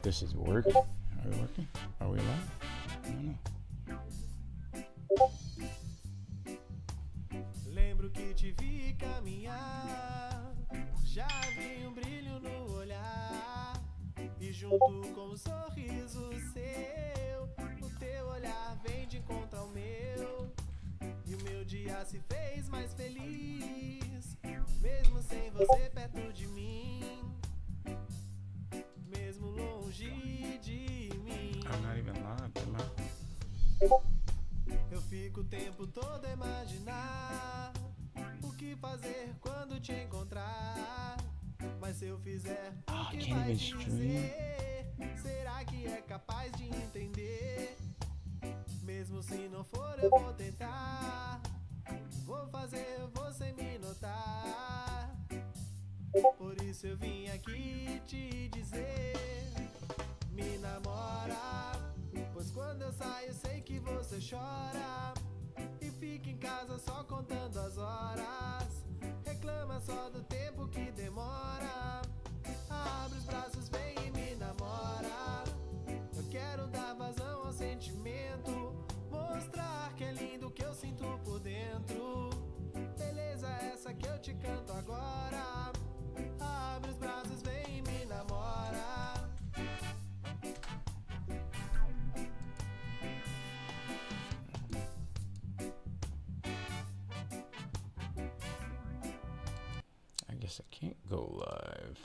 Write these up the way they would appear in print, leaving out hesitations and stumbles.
this is working. Are we working? Are we live? I don't know. Lembro que te vi caminhar, já vi brilho no olhar, e junto com o sorriso seu, o teu olhar vem de encontro ao meu, e o meu dia se fez mais feliz, mesmo sem você perto de mim, mesmo longe de mim. I'm not even live, am I? Eu fico o tempo todo a imaginar o que fazer quando te encontrar. Mas se eu fizer o que can't vai even stream. dizer, será que é capaz de entender? Mesmo se não for, eu vou tentar. Vou fazer você me notar. Por isso eu vim aqui te dizer: me namora. Pois quando eu saio sei que você chora e fica em casa só contando as horas. Reclama só do tempo que demora. Abre os braços, vem e me namora. Eu quero dar vazão ao sentimento, mostrar que é lindo o que eu sinto por dentro. Beleza essa que eu te canto agora. Abre os braços, vem e me namora. I guess I can't go live.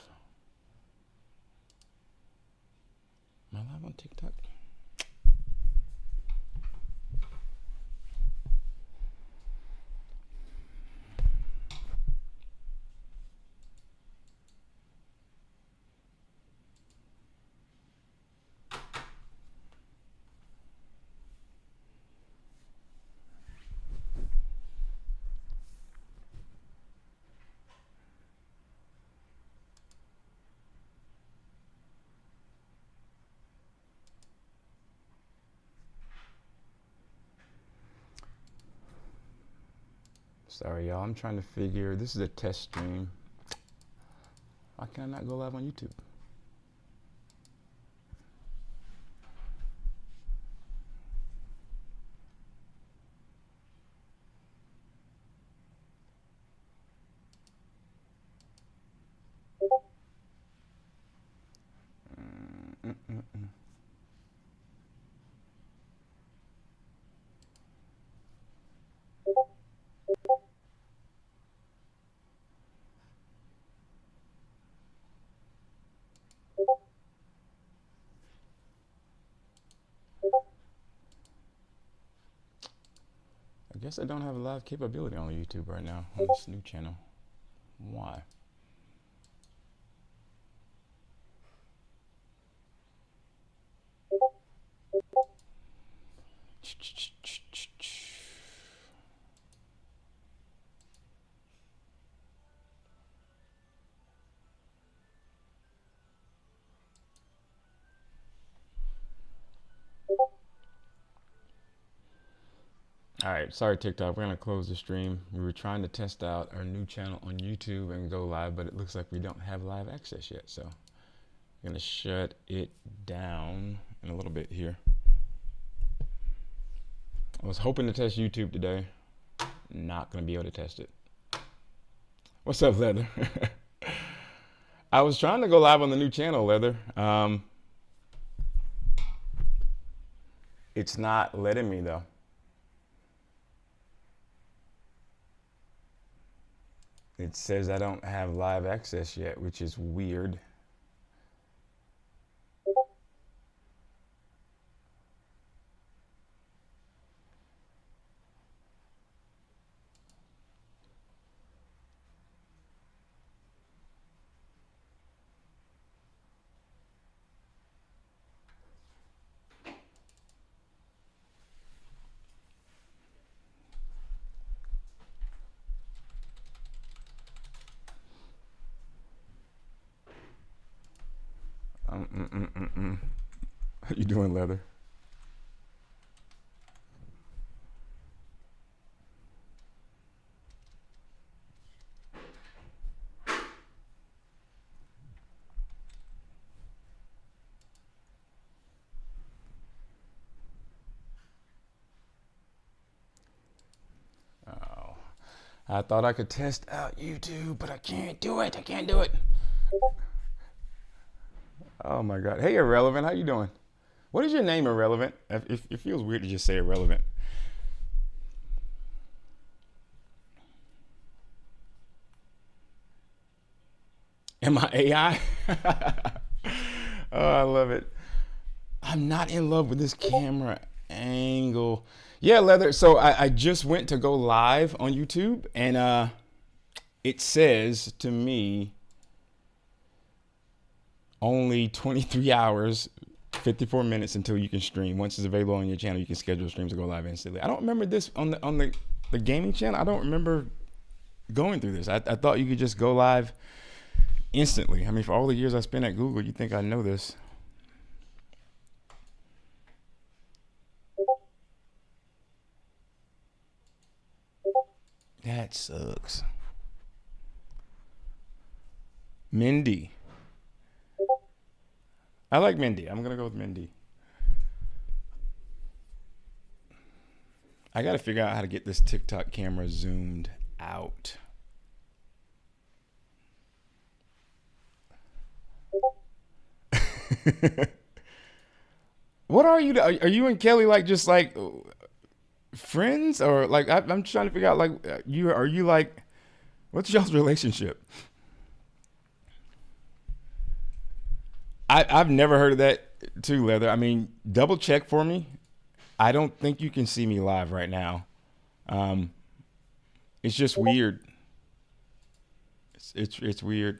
Am I live on TikTok? Sorry, y'all. I'm trying to figure. This is a test stream. Why can I not go live on YouTube? I guess I don't have a live capability on YouTube right now on this new channel. Why? All right, sorry TikTok, we're gonna close the stream. We were trying to test out our new channel on YouTube and go live, but it looks like we don't have live access yet. So I'm gonna shut it down in a little bit here. I was hoping to test YouTube today. Not gonna be able to test it. What's up, Leather? I was trying to go live on the new channel, Leather. It's not letting me though. It says I don't have live access yet, which is weird. How you doing, Leather? I thought I could test out YouTube, but I can't do it. I can't do it. Oh my God. Hey, Irrelevant, how you doing? What is your name, Irrelevant? It feels weird to just say Irrelevant. Am I AI? Oh, I love it. I'm not in love with this camera angle. Yeah, Leather. So I just went to go live on YouTube, and it says to me only 23 hours, 54 minutes until you can stream. Once it's available on your channel, you can schedule streams to go live instantly. I don't remember this on the gaming channel. I don't remember going through this. I thought you could just go live instantly. I mean, for all the years I spent at Google, you think I know this. That sucks. Mindy. I like Mindy. I'm going to go with Mindy. I got to figure out how to get this TikTok camera zoomed out. What are you? Are you and Kelly like just like friends, or like I'm trying to figure out like you are you like what's y'all's relationship? I've never heard of that too, Leather. I mean, double check for me. I don't think you can see me live right now. It's just weird. It's weird.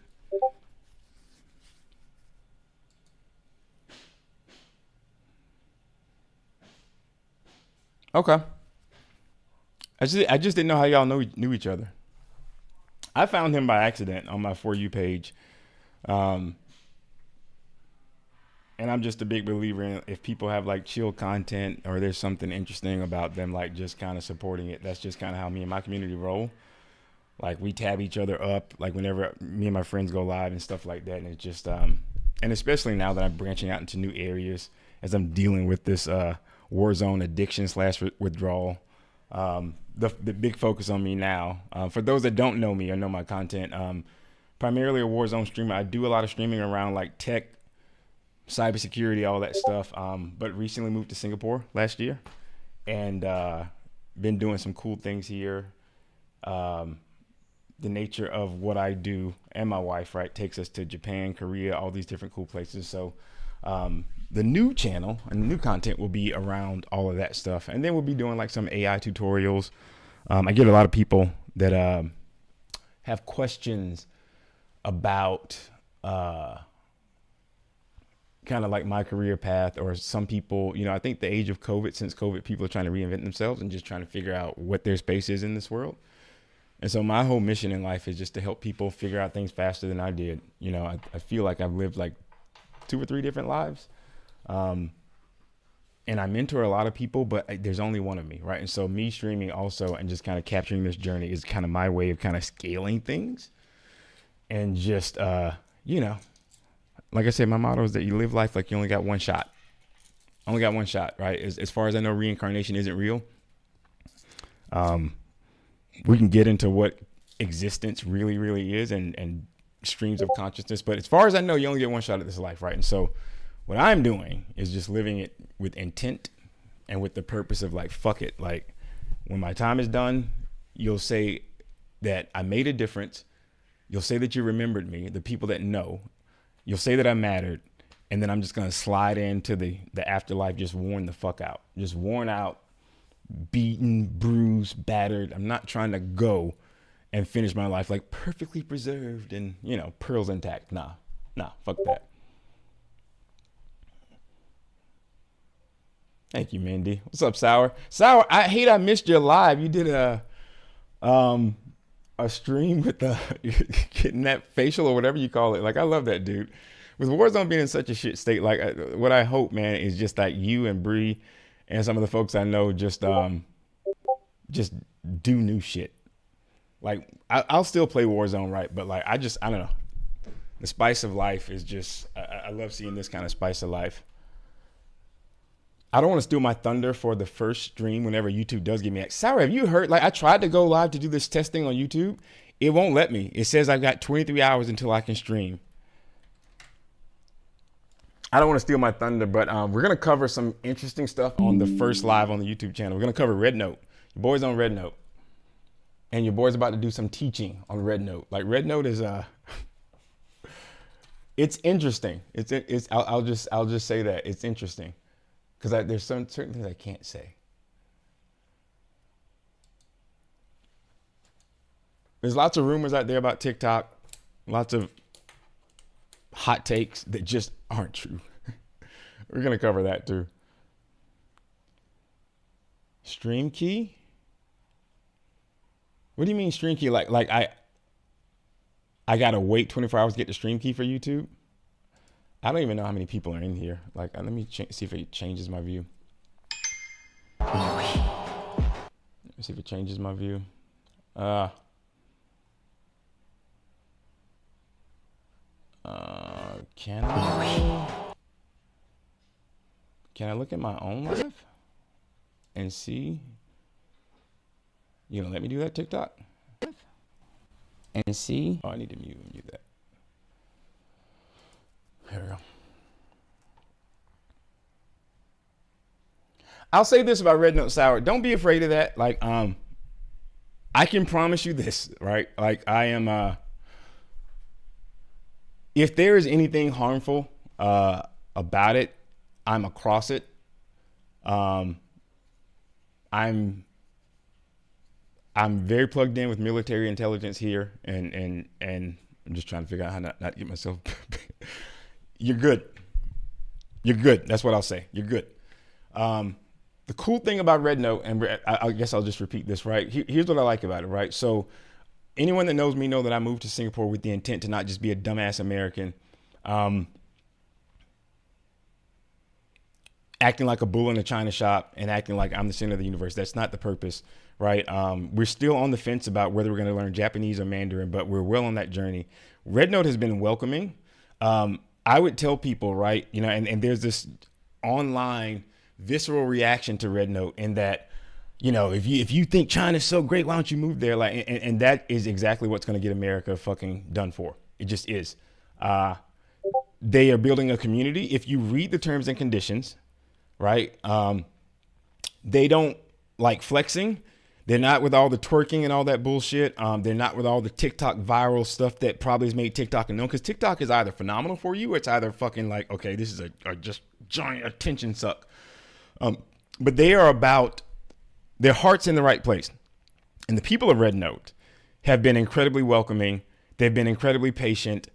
Okay. I just didn't know how y'all knew each other. I found him by accident on my For You page. Um, and I'm just a big believer in if people have like chill content or there's something interesting about them, like just kind of supporting it. That's just kind of how me and my community roll. Like we tab each other up, like whenever me and my friends go live and stuff like that. And it's just, and especially now that I'm branching out into new areas as I'm dealing with this Warzone addiction / withdrawal. The big focus on me now. For those that don't know me or know my content, primarily a Warzone streamer. I do a lot of streaming around like tech, cybersecurity, all that stuff. But recently moved to Singapore last year, and been doing some cool things here. The nature of what I do and my wife, right, takes us to Japan, Korea, all these different cool places. So the new channel and the new content will be around all of that stuff. And then we'll be doing like some AI tutorials. I get a lot of people that have questions about kind of like my career path, or some people, you know, I think the age of COVID, since COVID, people are trying to reinvent themselves and just trying to figure out what their space is in this world. And so my whole mission in life is just to help people figure out things faster than I did. You know, I feel like I've lived like 2 or 3 different lives. And I mentor a lot of people, but there's only one of me, right? And so me streaming also and just kind of capturing this journey is kind of my way of kind of scaling things. And just, you know, like I said, my motto is that you live life like you only got one shot. Only got one shot, right? As far as I know, reincarnation isn't real. We can get into what existence really, really is and streams of consciousness. But as far as I know, you only get one shot at this life, right? And so what I'm doing is just living it with intent and with the purpose of like, fuck it. Like when my time is done, you'll say that I made a difference. You'll say that you remembered me, the people that know. You'll say that I mattered. And then I'm just going to slide into the afterlife just worn the fuck out. Just worn out, beaten, bruised, battered. I'm not trying to go and finish my life like perfectly preserved and, you know, pearls intact. Nah, fuck that. Thank you, Mindy. What's up, Sour? Sour, I hate I missed your live. You did a stream with the getting that facial or whatever you call it. Like, I love that, dude. With Warzone being in such a shit state, like what I hope, man, is just that you and Bree and some of the folks I know just do new shit. Like I'll still play Warzone, right? But like I don't know. The spice of life is just I love seeing this kind of spice of life. I don't want to steal my thunder for the first stream whenever YouTube does give me access. Sarah, have you heard? Like, I tried to go live to do this testing on YouTube. It won't let me. It says I've got 23 hours until I can stream. I don't want to steal my thunder, but we're going to cover some interesting stuff on the first live on the YouTube channel. We're going to cover Red Note. Your boy's on Red Note. And your boy's about to do some teaching on Red Note. Like, Red Note is it's interesting. I'll just say that it's interesting because there's certain things I can't say. There's lots of rumors out there about TikTok, lots of hot takes that just aren't true. We're gonna cover that too. Stream key? What do you mean stream key? Like I gotta wait 24 hours to get the stream key for YouTube? I don't even know how many people are in here. Like, let me see if it changes my view. Let me see if it changes my view. Can I look at my own life and see? You gonna let me do that, TikTok? And see? Oh, I need to mute that. There we go. I'll say this about Red Note Sour. Don't be afraid of that. Like, I can promise you this, right? Like, I am, if there is anything harmful about it, I'm across it. I'm very plugged in with military intelligence here, and I'm just trying to figure out how not to get myself. You're good. You're good. That's what I'll say. You're good. The cool thing about Red Note, and I guess I'll just repeat this, right? Here's what I like about it, right? So anyone that knows me know that I moved to Singapore with the intent to not just be a dumbass American, acting like a bull in a china shop and acting like I'm the center of the universe. That's not the purpose, right? We're still on the fence about whether we're going to learn Japanese or Mandarin, but we're well on that journey. Red Note has been welcoming. I would tell people, right, you know, and there's this online visceral reaction to Red Note in that, you know, if you think China's so great, why don't you move there? Like, and that is exactly what's going to get America fucking done for. It just is. They are building a community. If you read the terms and conditions, right, they don't like flexing. They're not with all the twerking and all that bullshit. They're not with all the TikTok viral stuff that probably has made TikTok unknown, because TikTok is either phenomenal for you or it's either fucking like, okay, this is a just giant attention suck. But they are about their heart's in the right place. And the people of Red Note have been incredibly welcoming. They've been incredibly patient.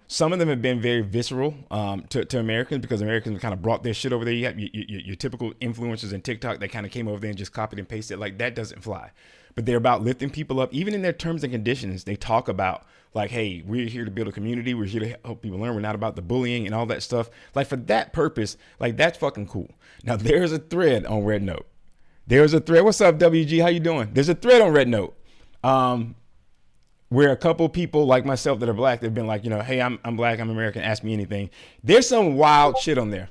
Some of them have been very visceral to Americans, because Americans kind of brought their shit over there. You have your typical influencers in TikTok that kind of came over there and just copied and pasted. Like, that doesn't fly. But they're about lifting people up. Even in their terms and conditions, they talk about like, hey, we're here to build a community. We're here to help people learn. We're not about the bullying and all that stuff. Like, for that purpose, like, that's fucking cool. Now, there's a thread on Red Note. There's a thread. What's up, WG? How you doing? There's a thread on Red Note. Where a couple people like myself that are black, they've been like, you know, hey, I'm black, I'm American, ask me anything. There's some wild shit on there.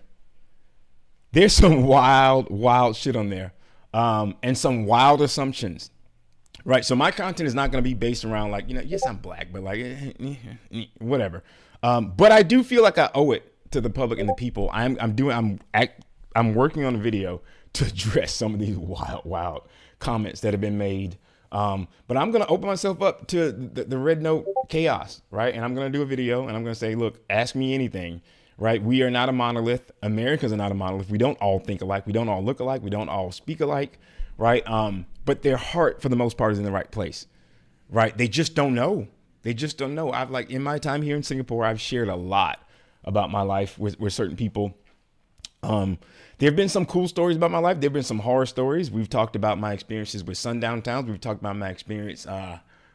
There's some wild shit on there. And some wild assumptions, right? So my content is not going to be based around like, you know, yes, I'm black, but like, whatever. But I do feel like I owe it to the public and the people. I'm working on a video to address some of these wild comments that have been made. But I'm going to open myself up to the Red Note chaos, right? And I'm going to do a video and I'm going to say, look, ask me anything, right? We are not a monolith. Americans are not a monolith. We don't all think alike. We don't all look alike. We don't all speak alike, right? But their heart, for the most part, is in the right place, right? They just don't know. They just don't know. I've like, in my time here in Singapore, I've shared a lot about my life with certain people. There have been some cool stories about my life. There have been some horror stories. We've talked about my experiences with sundown towns. We've talked about my experience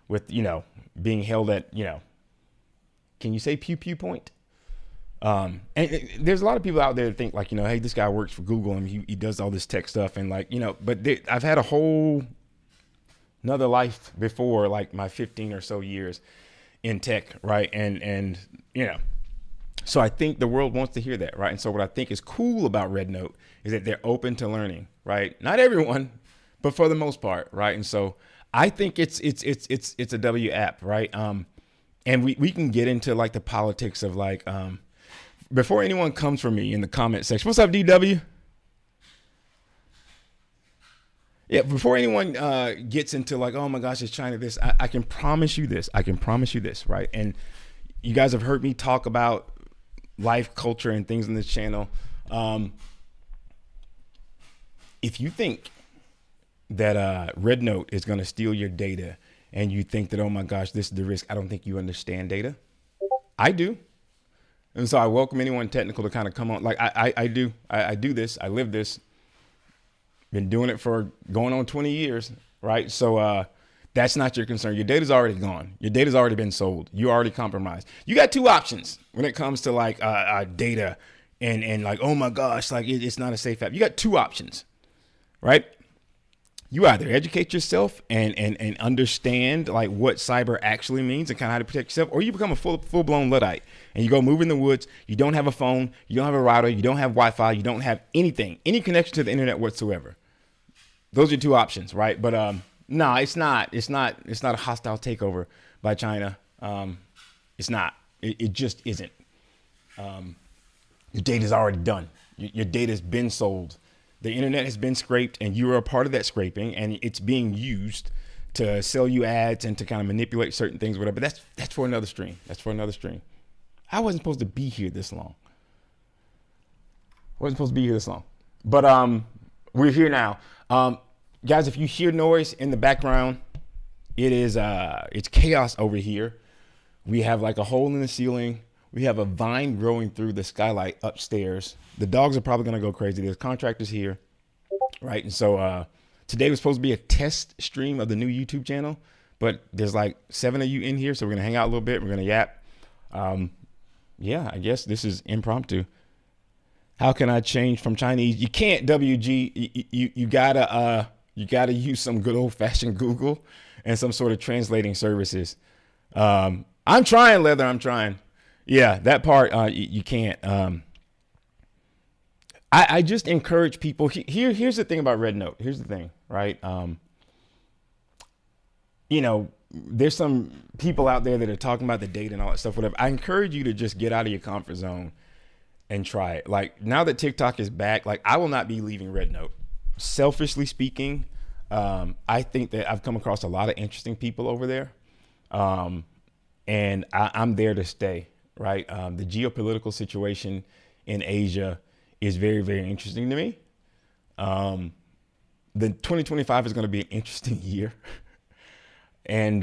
with, you know, being held at, you know, can you say pew pew point? And there's a lot of people out there that think like, you know, hey, this guy works for Google and he does all this tech stuff and like, you know, but I've had a whole another life before like my 15 or so years in tech, right? And you know, So I think the world wants to hear that, right? And so what I think is cool about Red Note is that they're open to learning, right? Not everyone, but for the most part, right? And so I think it's a W app, right? And we can get into like the politics of like before anyone comes for me in the comment section. What's up, DW? Yeah, before anyone gets into like, oh my gosh, it's China this, I can promise you this. I can promise you this, right? And you guys have heard me talk about life, culture, and things on this channel. If you think that Red Note is going to steal your data and you think that, oh my gosh, this is the risk, I don't think you understand data. I do. And so I welcome anyone technical to kind of come on. Like I do this. I live this. Been doing it for going on 20 years, right? So that's not your concern. Your data's already gone. Your data's already been sold. You're already compromised. You got two options when it comes to like data and like, oh my gosh, like it's not a safe app. You got two options, right? You either educate yourself and understand like what cyber actually means and kind of how to protect yourself, or you become a full-blown Luddite and you go move in the woods. You don't have a phone. You don't have a router. You don't have Wi-Fi. You don't have anything, any connection to the internet whatsoever. Those are two options, right? But no, it's not a hostile takeover by China. It's not. It just isn't. Your data's already done. Your data's been sold. The internet has been scraped and you are a part of that scraping, and it's being used to sell you ads and to kind of manipulate certain things, whatever. But that's for another stream. That's for another stream. I wasn't supposed to be here this long. But we're here now. Guys, if you hear noise in the background, it's chaos over here. We have like a hole in the ceiling. We have a vine growing through the skylight upstairs. The dogs are probably going to go crazy. There's contractors here, right? And so today was supposed to be a test stream of the new YouTube channel, but there's like 7 of you in here, so we're going to hang out a little bit. We're going to yap. Yeah, I guess this is impromptu. How can I change from Chinese? You can't, WG. You gotta use some good old fashioned Google and some sort of translating services. I'm trying, Leather. I'm trying. Yeah, that part you can't. I just encourage people. Here's the thing about Red Note. Here's the thing, right? There's some people out there that are talking about the data and all that stuff, whatever. I encourage you to just get out of your comfort zone and try it. Like now that TikTok is back, like I will not be leaving Red Note. Selfishly speaking, I think that I've come across a lot of interesting people over there. And I'm there to stay, right? The geopolitical situation in Asia is very, very interesting to me. The 2025 is going to be an interesting year. And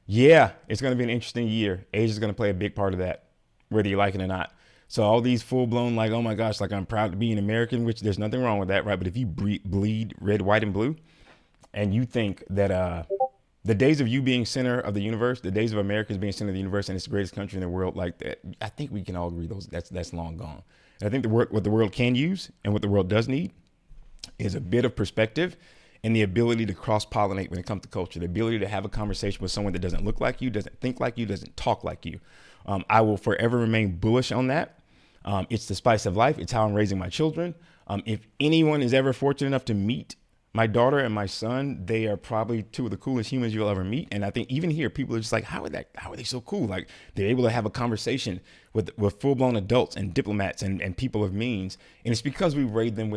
yeah, it's going to be an interesting year. Asia is going to play a big part of that, whether you like it or not. So all these full blown, like, oh my gosh, like I'm proud to be an American, which there's nothing wrong with that, right? But if you bleed red, white, and blue, and you think that the days of you being center of the universe, the days of Americans being center of the universe, and it's the greatest country in the world, like that, I think we can all agree that's long gone. And I think what the world can use and what the world does need is a bit of perspective and the ability to cross-pollinate when it comes to culture, the ability to have a conversation with someone that doesn't look like you, doesn't think like you, doesn't talk like you. I will forever remain bullish on that. It's the spice of life. It's how I'm raising my children. If anyone is ever fortunate enough to meet my daughter and my son, they are probably two of the coolest humans you'll ever meet. And I think even here, people are just like, how are they so cool? Like they're able to have a conversation with full blown adults and diplomats and people of means. And it's because we raised them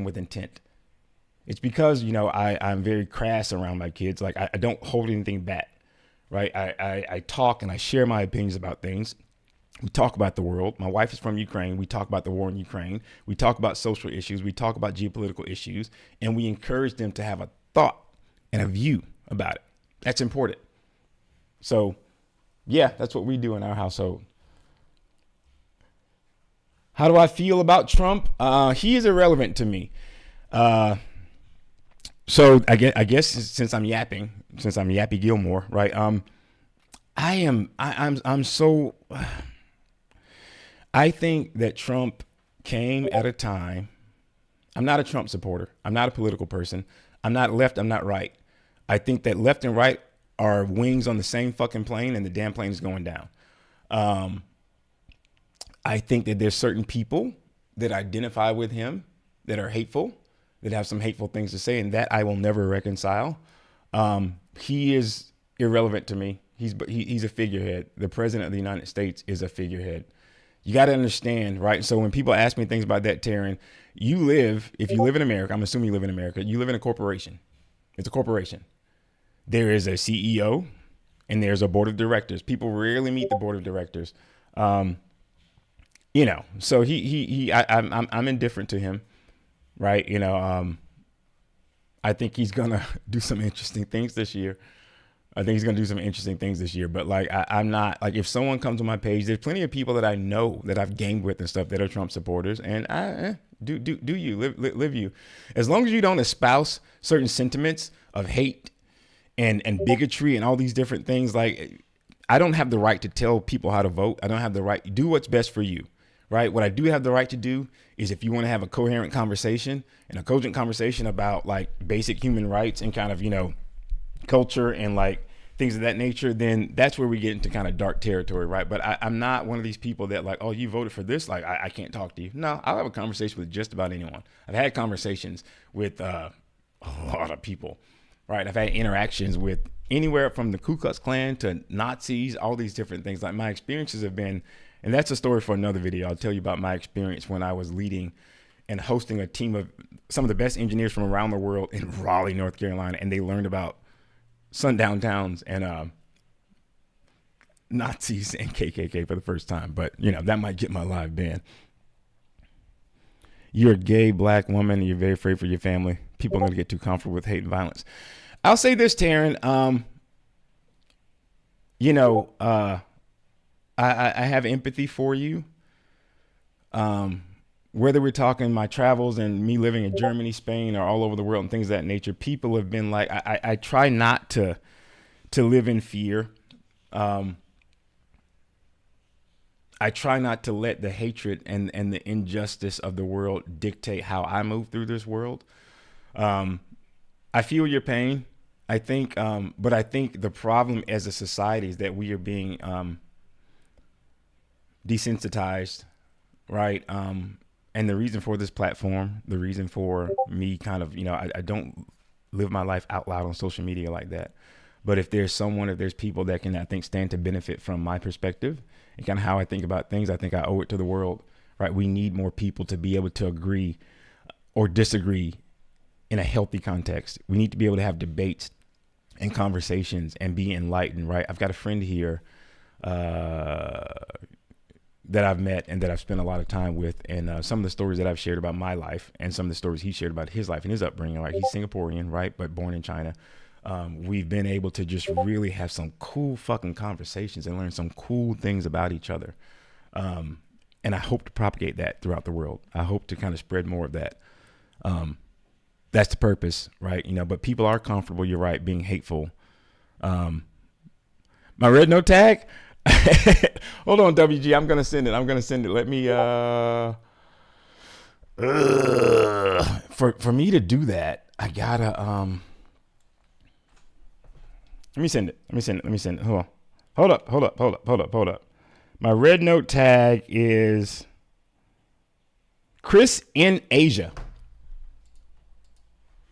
with intent. It's because, I'm very crass around my kids. Like I don't hold anything back, right? I talk and I share my opinions about things. We talk about the world. My wife is from Ukraine. We talk about the war in Ukraine. We talk about social issues. We talk about geopolitical issues, and we encourage them to have a thought and a view about it. That's important. So, yeah, that's what we do in our household. How do I feel about Trump? He is irrelevant to me. So I guess since I'm Yappy Gilmore, right? I'm so. I think that Trump came at a time. I'm not a Trump supporter. I'm not a political person. I'm not left. I'm not right. I think that left and right are wings on the same fucking plane, and the damn plane is going down. I think that there's certain people that identify with him that are hateful, that have some hateful things to say, and that I will never reconcile. He is irrelevant to me. He's a figurehead. The president of the United States is a figurehead. You got to understand, right? So when people ask me things about that, Taryn, if you live in America, I'm assuming you live in America, you live in a corporation. It's a corporation. There is a CEO and there's a board of directors. People rarely meet the board of directors. So I'm indifferent to him, right? I think he's gonna do some interesting things this year. But like, I'm not like, if someone comes on my page, there's plenty of people that I know that I've gamed with and stuff that are Trump supporters, and live you, as long as you don't espouse certain sentiments of hate and bigotry and all these different things. Like, I don't have the right to tell people how to vote. I don't have the right to do what's best for you, right? What I do have the right to do is, if you want to have a coherent conversation and a cogent conversation about like basic human rights and kind of, culture and like things of that nature, then that's where we get into kind of dark territory, right? But I'm not one of these people that like, oh, you voted for this, like I can't talk to you. No, I'll have a conversation with just about anyone. I've had conversations with a lot of people, right? I've had interactions with anywhere from the Ku Klux Klan to Nazis, all these different things. Like, my experiences have been, and that's a story for another video. I'll tell you about my experience when I was leading and hosting a team of some of the best engineers from around the world in Raleigh, North Carolina, and they learned about sundown towns and Nazis and KKK for the first time. But that might get my live banned. You're a gay black woman and you're very afraid for your family. People are going to get too comfortable with hate and violence. I'll say this, Taryn. I have empathy for you. Whether we're talking my travels and me living in Germany, Spain, or all over the world and things of that nature, people have been like, I try not to live in fear. I try not to let the hatred and the injustice of the world dictate how I move through this world. I feel your pain, I think, but I think the problem as a society is that we are being desensitized, right? And the reason for this platform, the reason for me kind of, I don't live my life out loud on social media like that. But if there's people that can, I think, stand to benefit from my perspective and kind of how I think about things, I think I owe it to the world, right? We need more people to be able to agree or disagree in a healthy context. We need to be able to have debates and conversations and be enlightened, right? I've got a friend here that I've met and that I've spent a lot of time with, and some of the stories that I've shared about my life and some of the stories he shared about his life and his upbringing, right? He's Singaporean, right? But born in China. We've been able to just really have some cool fucking conversations and learn some cool things about each other. And I hope to propagate that throughout the world. I hope to kind of spread more of that. That's the purpose, right? But people are comfortable, you're right, being hateful. My red note tag. Hold on, WG. I'm gonna send it. Let me for me to do that, I gotta let me send it. Hold up. My red note tag is Chris in Asia.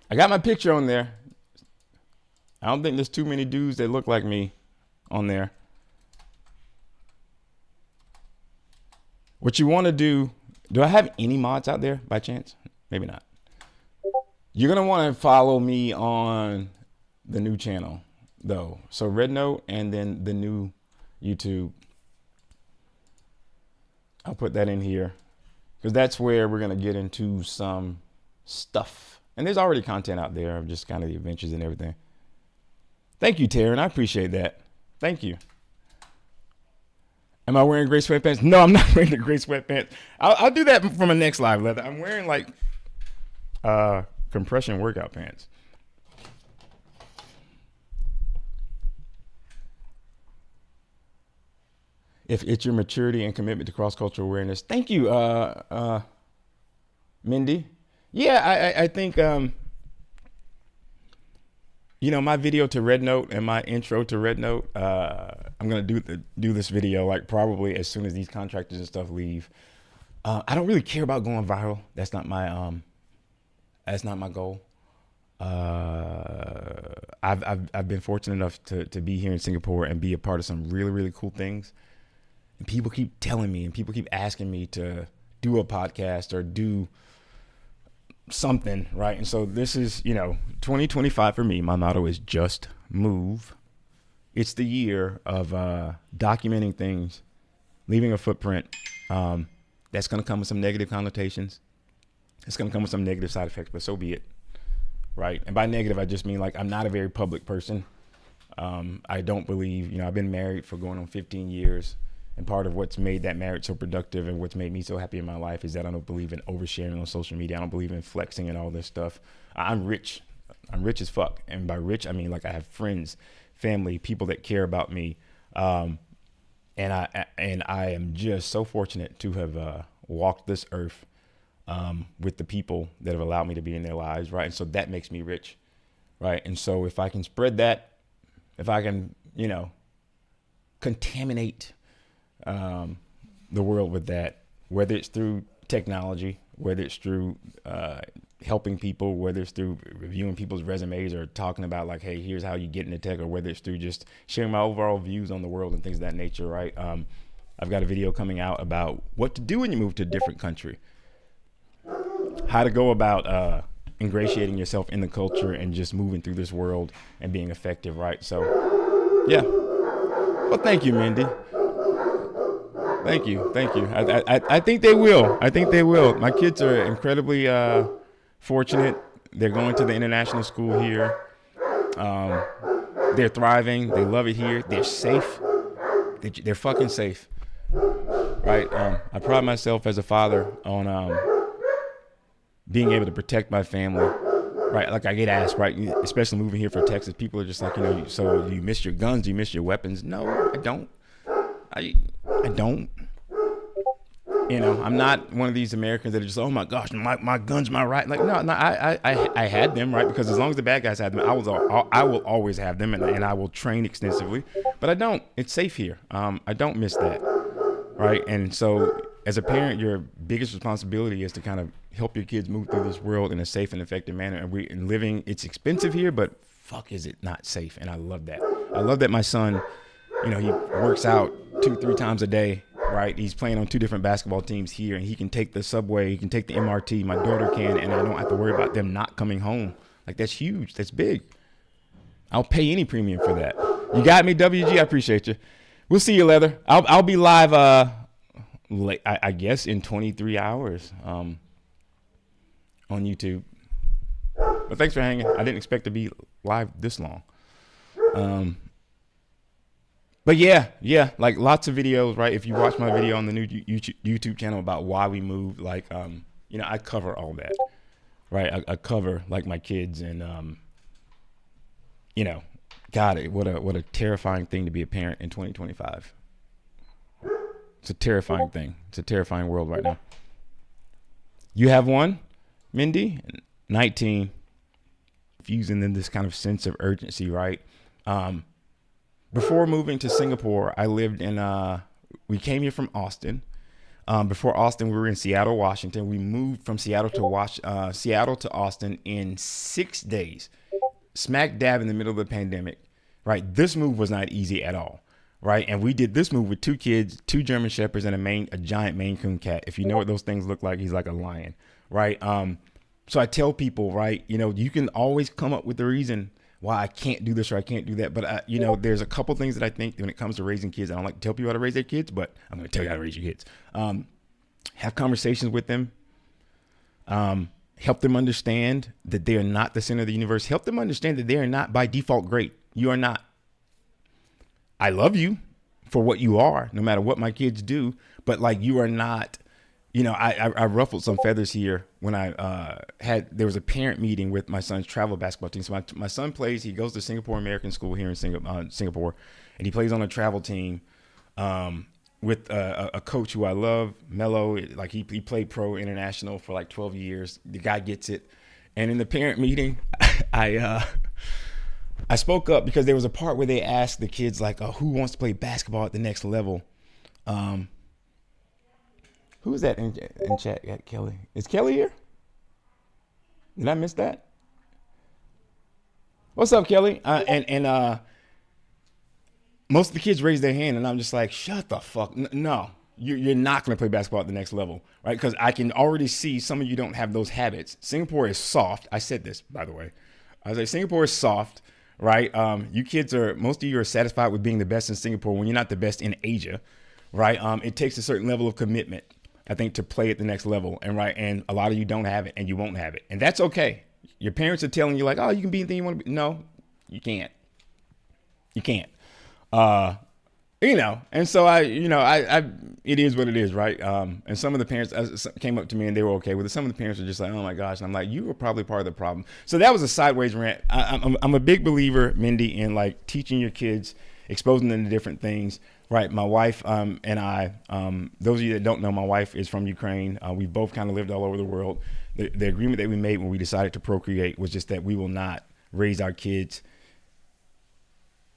I got my picture on there. I don't think there's too many dudes that look like me on there. What you want to do I have any mods out there by chance? Maybe not. You're going to want to follow me on the new channel, though. So Red Note and then the new YouTube. I'll put that in here because that's where we're going to get into some stuff. And there's already content out there of just kind of the adventures and everything. Thank you, Taryn. I appreciate that. Thank you. Am I wearing gray sweatpants? No, I'm not wearing the gray sweatpants. I'll do that for my next live, Leather. I'm wearing like compression workout pants. If it's your maturity and commitment to cross-cultural awareness. Thank you, Mindy. Yeah, I think, my video to Red Note and my intro to Red Note, I'm gonna do this video like probably as soon as these contractors and stuff leave. I don't really care about going viral. That's not my goal. I've been fortunate enough to be here in Singapore and be a part of some really, really cool things. And people keep telling me and people keep asking me to do a podcast or do something, right? And so this is, 2025 for me. My motto is just move. It's the year of documenting things, leaving a footprint. That's going to come with some negative connotations. It's going to come with some negative side effects, but so be it, right? And by negative, I just mean like I'm not a very public person. I don't believe, I've been married for going on 15 years. And part of what's made that marriage so productive and what's made me so happy in my life is that I don't believe in oversharing on social media. I don't believe in flexing and all this stuff. I'm rich. I'm rich as fuck. And by rich, I mean like I have friends, family, people that care about me. And I am just so fortunate to have walked this earth with the people that have allowed me to be in their lives, right? And so that makes me rich, right? And so if I can spread that, if I can, contaminate the world with that, whether it's through technology, whether it's through helping people, whether it's through reviewing people's resumes or talking about like, hey, here's how you get into tech, or whether it's through just sharing my overall views on the world and things of that nature, right? I've got a video coming out about what to do when you move to a different country, how to go about ingratiating yourself in the culture and just moving through this world and being effective, right? So, yeah. Well, thank you, Mindy. Thank you. I think they will. My kids are incredibly fortunate. They're going to the international school here. They're thriving. They love it here. They're safe. They're fucking safe. Right. I pride myself as a father on being able to protect my family. Right. Like I get asked, right, especially moving here from Texas, people are just like, so do you miss your guns? Do you miss your weapons? No, I don't. I don't. I'm not one of these Americans that are just, oh my gosh, my gun's my right. Like, no, I had them, right? Because as long as the bad guys had them, I will always have them, and I will train extensively. But I don't. It's safe here. I don't miss that, right? And so, as a parent, your biggest responsibility is to kind of help your kids move through this world in a safe and effective manner. And living, it's expensive here, but fuck, is it not safe? And I love that. I love that my son, he works out 2-3 times a day. Right, he's playing on 2 different basketball teams here, and he can take the subway, he can take the MRT. My daughter can, and I don't have to worry about them not coming home. Like, that's huge. That's big. I'll pay any premium for that. You got me, WG. I appreciate you. We'll see you, Leather. I'll be live, I guess, in 23 hours on YouTube. But thanks for hanging. I didn't expect to be live this long. But yeah, like lots of videos, right? If you watch my video on the new YouTube channel about why we moved, like, I cover all that, right? I cover like my kids and, God, what a terrifying thing to be a parent in 2025. It's a terrifying thing. It's a terrifying world right now. You have one, Mindy, 19, fusing in this kind of sense of urgency, right? Before moving to Singapore, I lived in, we came here from Austin. Before Austin, we were in Seattle, Washington. We moved from Seattle to Austin in 6 days, smack dab in the middle of the pandemic, right? This move was not easy at all, right? And we did this move with 2 kids, 2 German Shepherds, and a giant Maine Coon cat. If you know what those things look like, he's like a lion, right? So I tell people, right, you can always come up with a reason why I can't do this or I can't do that. But, there's a couple things that I think when it comes to raising kids, I don't like to tell people how to raise their kids, but I'm going to tell you how to raise your kids. Have conversations with them. Help them understand that they are not the center of the universe. Help them understand that they are not by default great. You are not. I love you for what you are, no matter what my kids do. But like, you are not. I ruffled some feathers here when there was a parent meeting with my son's travel basketball team. So my son he goes to Singapore American School here in Singapore, and he plays on a travel team with a coach who I love, Mello. Like he played pro international for like 12 years. The guy gets it. And in the parent meeting, I spoke up because there was a part where they asked the kids like, who wants to play basketball at the next level? Um, who is that in chat? Yeah, Kelly. Is Kelly here? Did I miss that? What's up, Kelly? And most of the kids raised their hand, and I'm just like, shut the fuck. No, you're not going to play basketball at the next level, right? Because I can already see some of you don't have those habits. Singapore is soft. I said this, by the way. I was like, Singapore is soft, right? Most of you are satisfied with being the best in Singapore when you're not the best in Asia, right? It takes a certain level of commitment, I think, to play at the next level, and a lot of you don't have it, and you won't have it, and that's okay. Your parents are telling you like, oh, you can be anything you want to be. No, you can't. You can't. And so it is what it is, right? And some of the parents came up to me and they were okay with it. Some of the parents were just like, oh my gosh. And I'm like, you were probably part of the problem. So that was a sideways rant. I'm a big believer, Mindy, in like teaching your kids, exposing them to different things, right? My wife, and I, those of you that don't know, my wife is from Ukraine. We both kind of lived all over the world. The agreement that we made when we decided to procreate was just that we will not raise our kids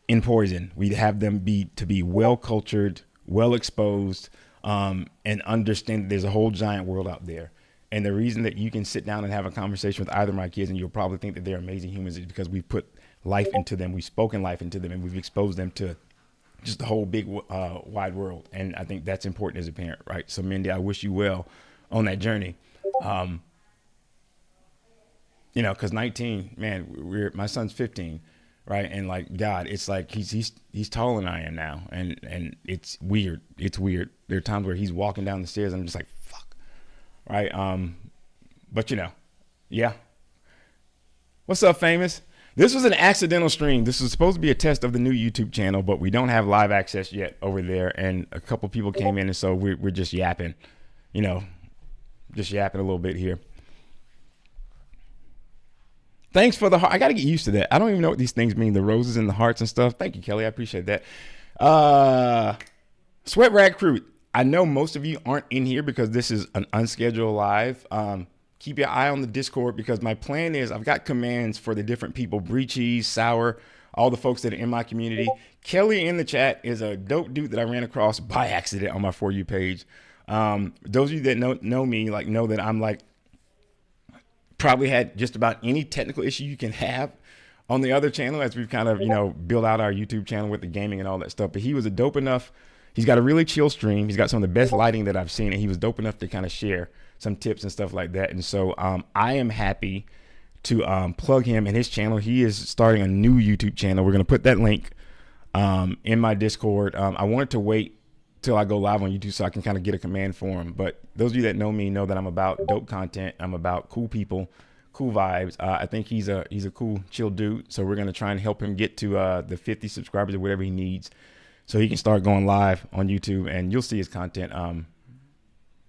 in poison. We'd have them be well cultured, well exposed, and understand that there's a whole giant world out there. And the reason that you can sit down and have a conversation with either of my kids and you'll probably think that they're amazing humans is because we've put life into them, we've spoken life into them, and we've exposed them to just the whole big wide world. And I think that's important as a parent, right? So Mindy, I wish you well on that journey. Because 19, man, my son's 15. Right. And like, God, it's like he's taller than I am now. And it's weird. It's weird. There are times where he's walking down the stairs and I'm just like, fuck. Right. But yeah. What's up, famous? This was an accidental stream. This was supposed to be a test of the new YouTube channel, but we don't have live access yet over there. And a couple people came in, and so we're just yapping, just yapping a little bit here. Thanks for the heart. I got to get used to that. I don't even know what these things mean. The roses and the hearts and stuff. Thank you, Kelly. I appreciate that. Sweat Rag Crew. I know most of you aren't in here because this is an unscheduled live. Keep your eye on the Discord because my plan is I've got commands for the different people. Brie Cheese, Sour, all the folks that are in my community. Kelly in the chat is a dope dude that I ran across by accident on my For You page. Those of you that know me know that I'm like, probably had just about any technical issue you can have on the other channel as we've kind of, built out our YouTube channel with the gaming and all that stuff. But he was a dope enough. He's got a really chill stream. He's got some of the best lighting that I've seen. And he was dope enough to kind of share some tips and stuff like that. And so I am happy to plug him and his channel. He is starting a new YouTube channel. We're going to put that link in my Discord. I wanted to wait till I go live on YouTube so I can kind of get a command for him. But those of you that know me know that I'm about dope content. I'm about cool people, cool vibes. I think he's a cool, chill dude. So we're going to try and help him get to the 50 subscribers or whatever he needs so he can start going live on YouTube, and you'll see his content.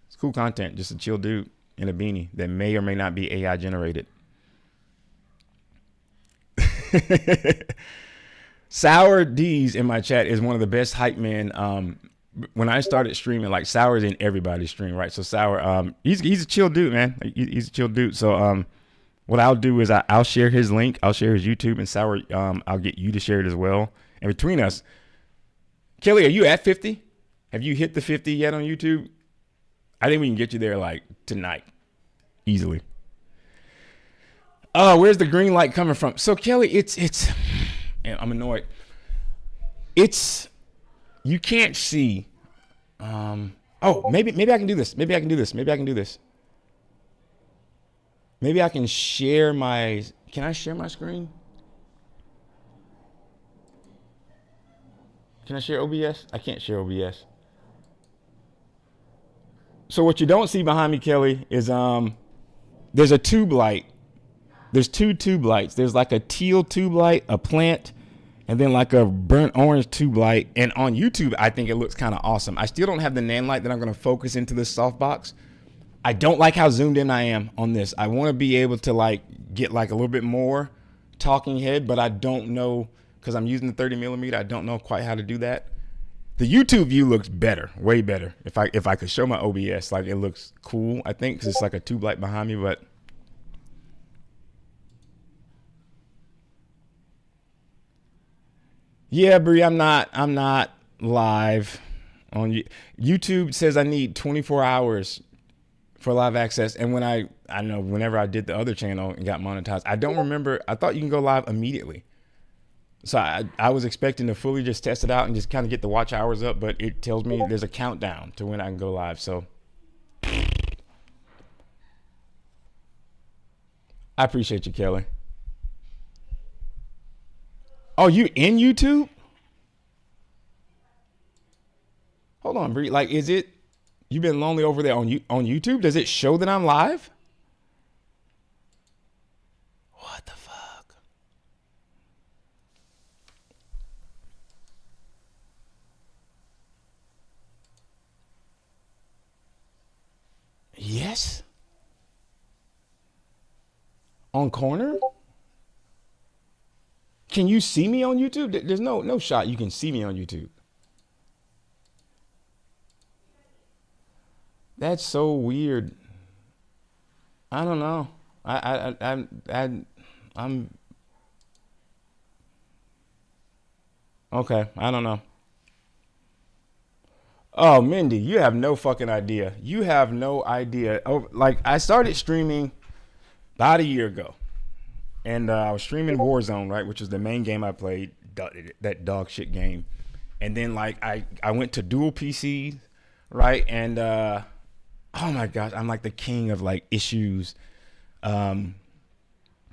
It's cool content, just a chill dude in a beanie that may or may not be AI generated. Sour D's in my chat is one of the best hype men. When I started streaming, like Sour's in everybody's stream, right? So Sour, he's a chill dude, man. He's a chill dude. So what I'll do is I'll share his link. I'll share his YouTube, and Sour, I'll get you to share it as well. And between us, Kelly, are you at 50? Have you hit the 50 yet on YouTube? I think we can get you there like tonight, easily. Oh, where's the green light coming from? So Kelly, it's. I'm annoyed. You can't see. Maybe I can do this. Maybe I can share my. Can I share my screen? Can I share OBS? I can't share OBS. So what you don't see behind me, Kelly, is there's a tube light. There's two tube lights. There's like a teal tube light, a plant, and then like a burnt orange tube light. And on YouTube, I think it looks kind of awesome. I still don't have the nan light that I'm going to focus into this softbox. I don't like how zoomed in I am on this. I want to be able to like get like a little bit more talking head, but I don't know because I'm using the 30 millimeter. I don't know quite how to do that. The YouTube view looks better, way better. If I could show my OBS, like it looks cool, I think, because it's like a tube light behind me, but Yeah, Bree, I'm not live on YouTube. Says I need 24 hours for live access. And when I know whenever I did the other channel and got monetized, I don't remember. I thought you can go live immediately. So I was expecting to fully just test it out and just kind of get the watch hours up, but it tells me there's a countdown to when I can go live. So I appreciate you, Kelly. Oh, you in YouTube? Hold on, Bree. Like, is it? You've been lonely over there on YouTube? Does it show that I'm live? What the fuck? Yes. On corner? Can you see me on YouTube? There's no shot you can see me on YouTube. That's so weird. I don't know. I'm okay. I don't know. Oh, Mindy, you have no fucking idea. You have no idea. Oh, like I started streaming about a year ago, and I was streaming Warzone, right, which is the main game I played, that dog shit game. And then like I went to dual PCs, right, and oh my gosh, I'm like the king of like issues. Um,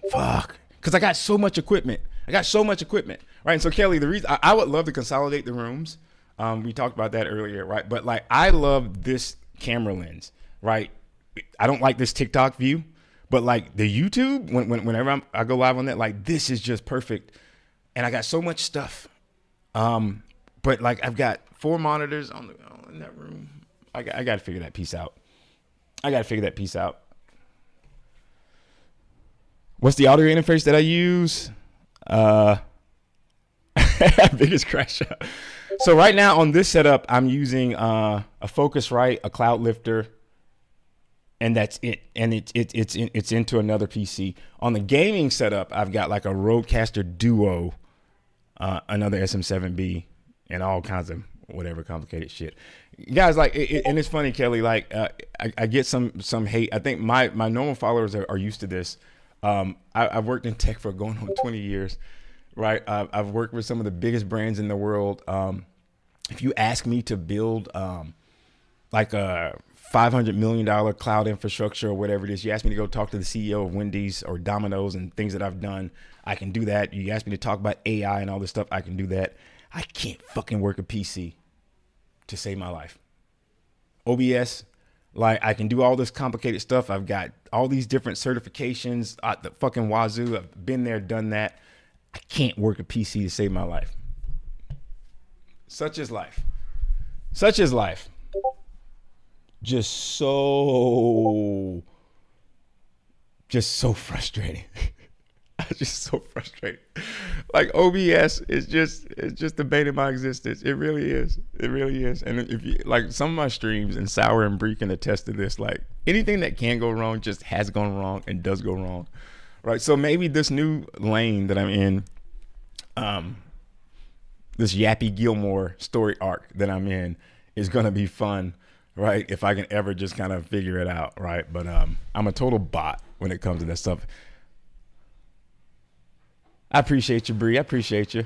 Fuck, because I got so much equipment. Right? And so Kelly, the reason I would love to consolidate the rooms. We talked about that earlier, right? But like, I love this camera lens, right? I don't like this TikTok view, but like the YouTube, whenever I go live on that, like this is just perfect. And I got so much stuff. But like I've got 4 monitors in that room. I got to figure that piece out. What's the audio interface that I use? Biggest crash out. So right now on this setup, I'm using a Focusrite, a Cloud Lifter, and that's it. And it's into another PC. On the gaming setup, I've got like a Rodecaster Duo, another SM7B, and all kinds of whatever complicated shit. Guys, like, and it's funny, Kelly. Like, I get some hate. I think my normal followers are used to this. I've worked in tech for going on 20 years, right? I've worked with some of the biggest brands in the world. If you ask me to build like a $500 million cloud infrastructure or whatever it is, you ask me to go talk to the CEO of Wendy's or Domino's and things that I've done, I can do that. You ask me to talk about AI and all this stuff, I can do that. I can't fucking work a PC to save my life. OBS, like I can do all this complicated stuff. I've got all these different certifications at the fucking wazoo. I've been there, done that. I can't work a PC to save my life. Such is life. Just so frustrating. Just so frustrated. Like OBS is just the bane of my existence. It really is. And if you like some of my streams, and Sour and Bree can attest to this, like anything that can go wrong just has gone wrong and does go wrong. Right. So maybe this new lane that I'm in, this Yappy Gilmore story arc that I'm in is gonna be fun, right? If I can ever just kind of figure it out, right? But I'm a total bot when it comes to that stuff. I appreciate you, Bree. I appreciate you.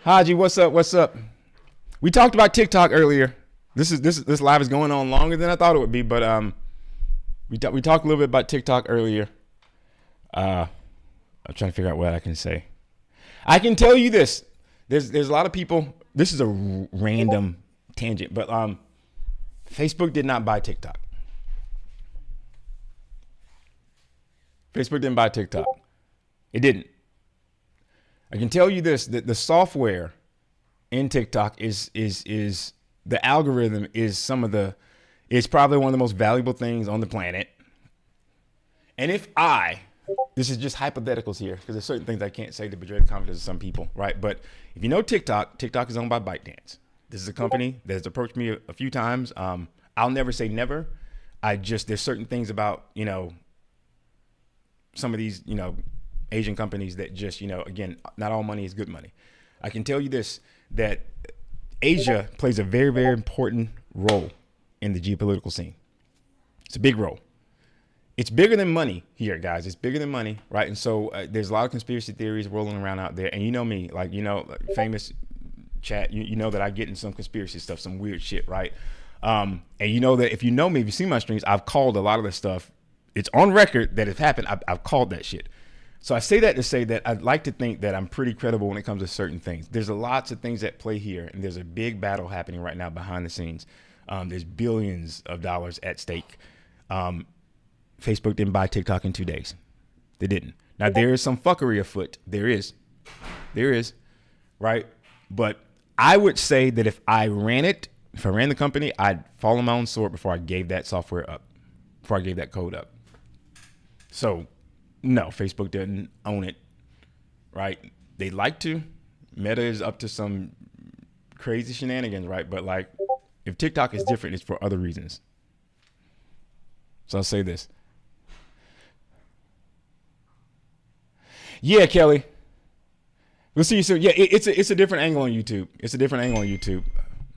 Haji, what's up? We talked about TikTok earlier. This live is going on longer than I thought it would be, but we talked a little bit about TikTok earlier. I'm trying to figure out what I can say. I can tell you this. There's a lot of people. This is a random tangent, but Facebook did not buy TikTok. Facebook didn't buy TikTok. It didn't. I can tell you this, that the software in TikTok is the algorithm is it's probably one of the most valuable things on the planet. And if this is just hypotheticals here, because there's certain things I can't say to betray the confidence of some people, right? But if you know TikTok is owned by ByteDance. This is a company that has approached me a few times. I'll never say never. There's certain things about, some of these, Asian companies that just, again, not all money is good money. I can tell you this, that Asia plays a very, very important role in the geopolitical scene. It's a big role. It's bigger than money here, guys. It's bigger than money, right? And so there's a lot of conspiracy theories rolling around out there. And you know me, like, like famous chat, you know that I get in some conspiracy stuff, some weird shit, right? And you know that if you know me, if you see my streams, I've called a lot of this stuff. It's on record that it's happened. I've called that shit. So I say that to say that I'd like to think that I'm pretty credible when it comes to certain things. There's lots of things at play here, and there's a big battle happening right now behind the scenes. There's billions of dollars at stake. Facebook didn't buy TikTok in 2 days. They didn't. Now, there is some fuckery afoot. There is, right? But I would say that if I ran the company, I'd fall on my own sword before I gave that software up, before I gave that code up. So, no, Facebook didn't own it, right? They'd like to. Meta is up to some crazy shenanigans, right? But like, if TikTok is different, it's for other reasons. So I'll say this. Yeah, Kelly. We'll see you soon. Yeah, it's a different angle on YouTube. It's a different angle on YouTube.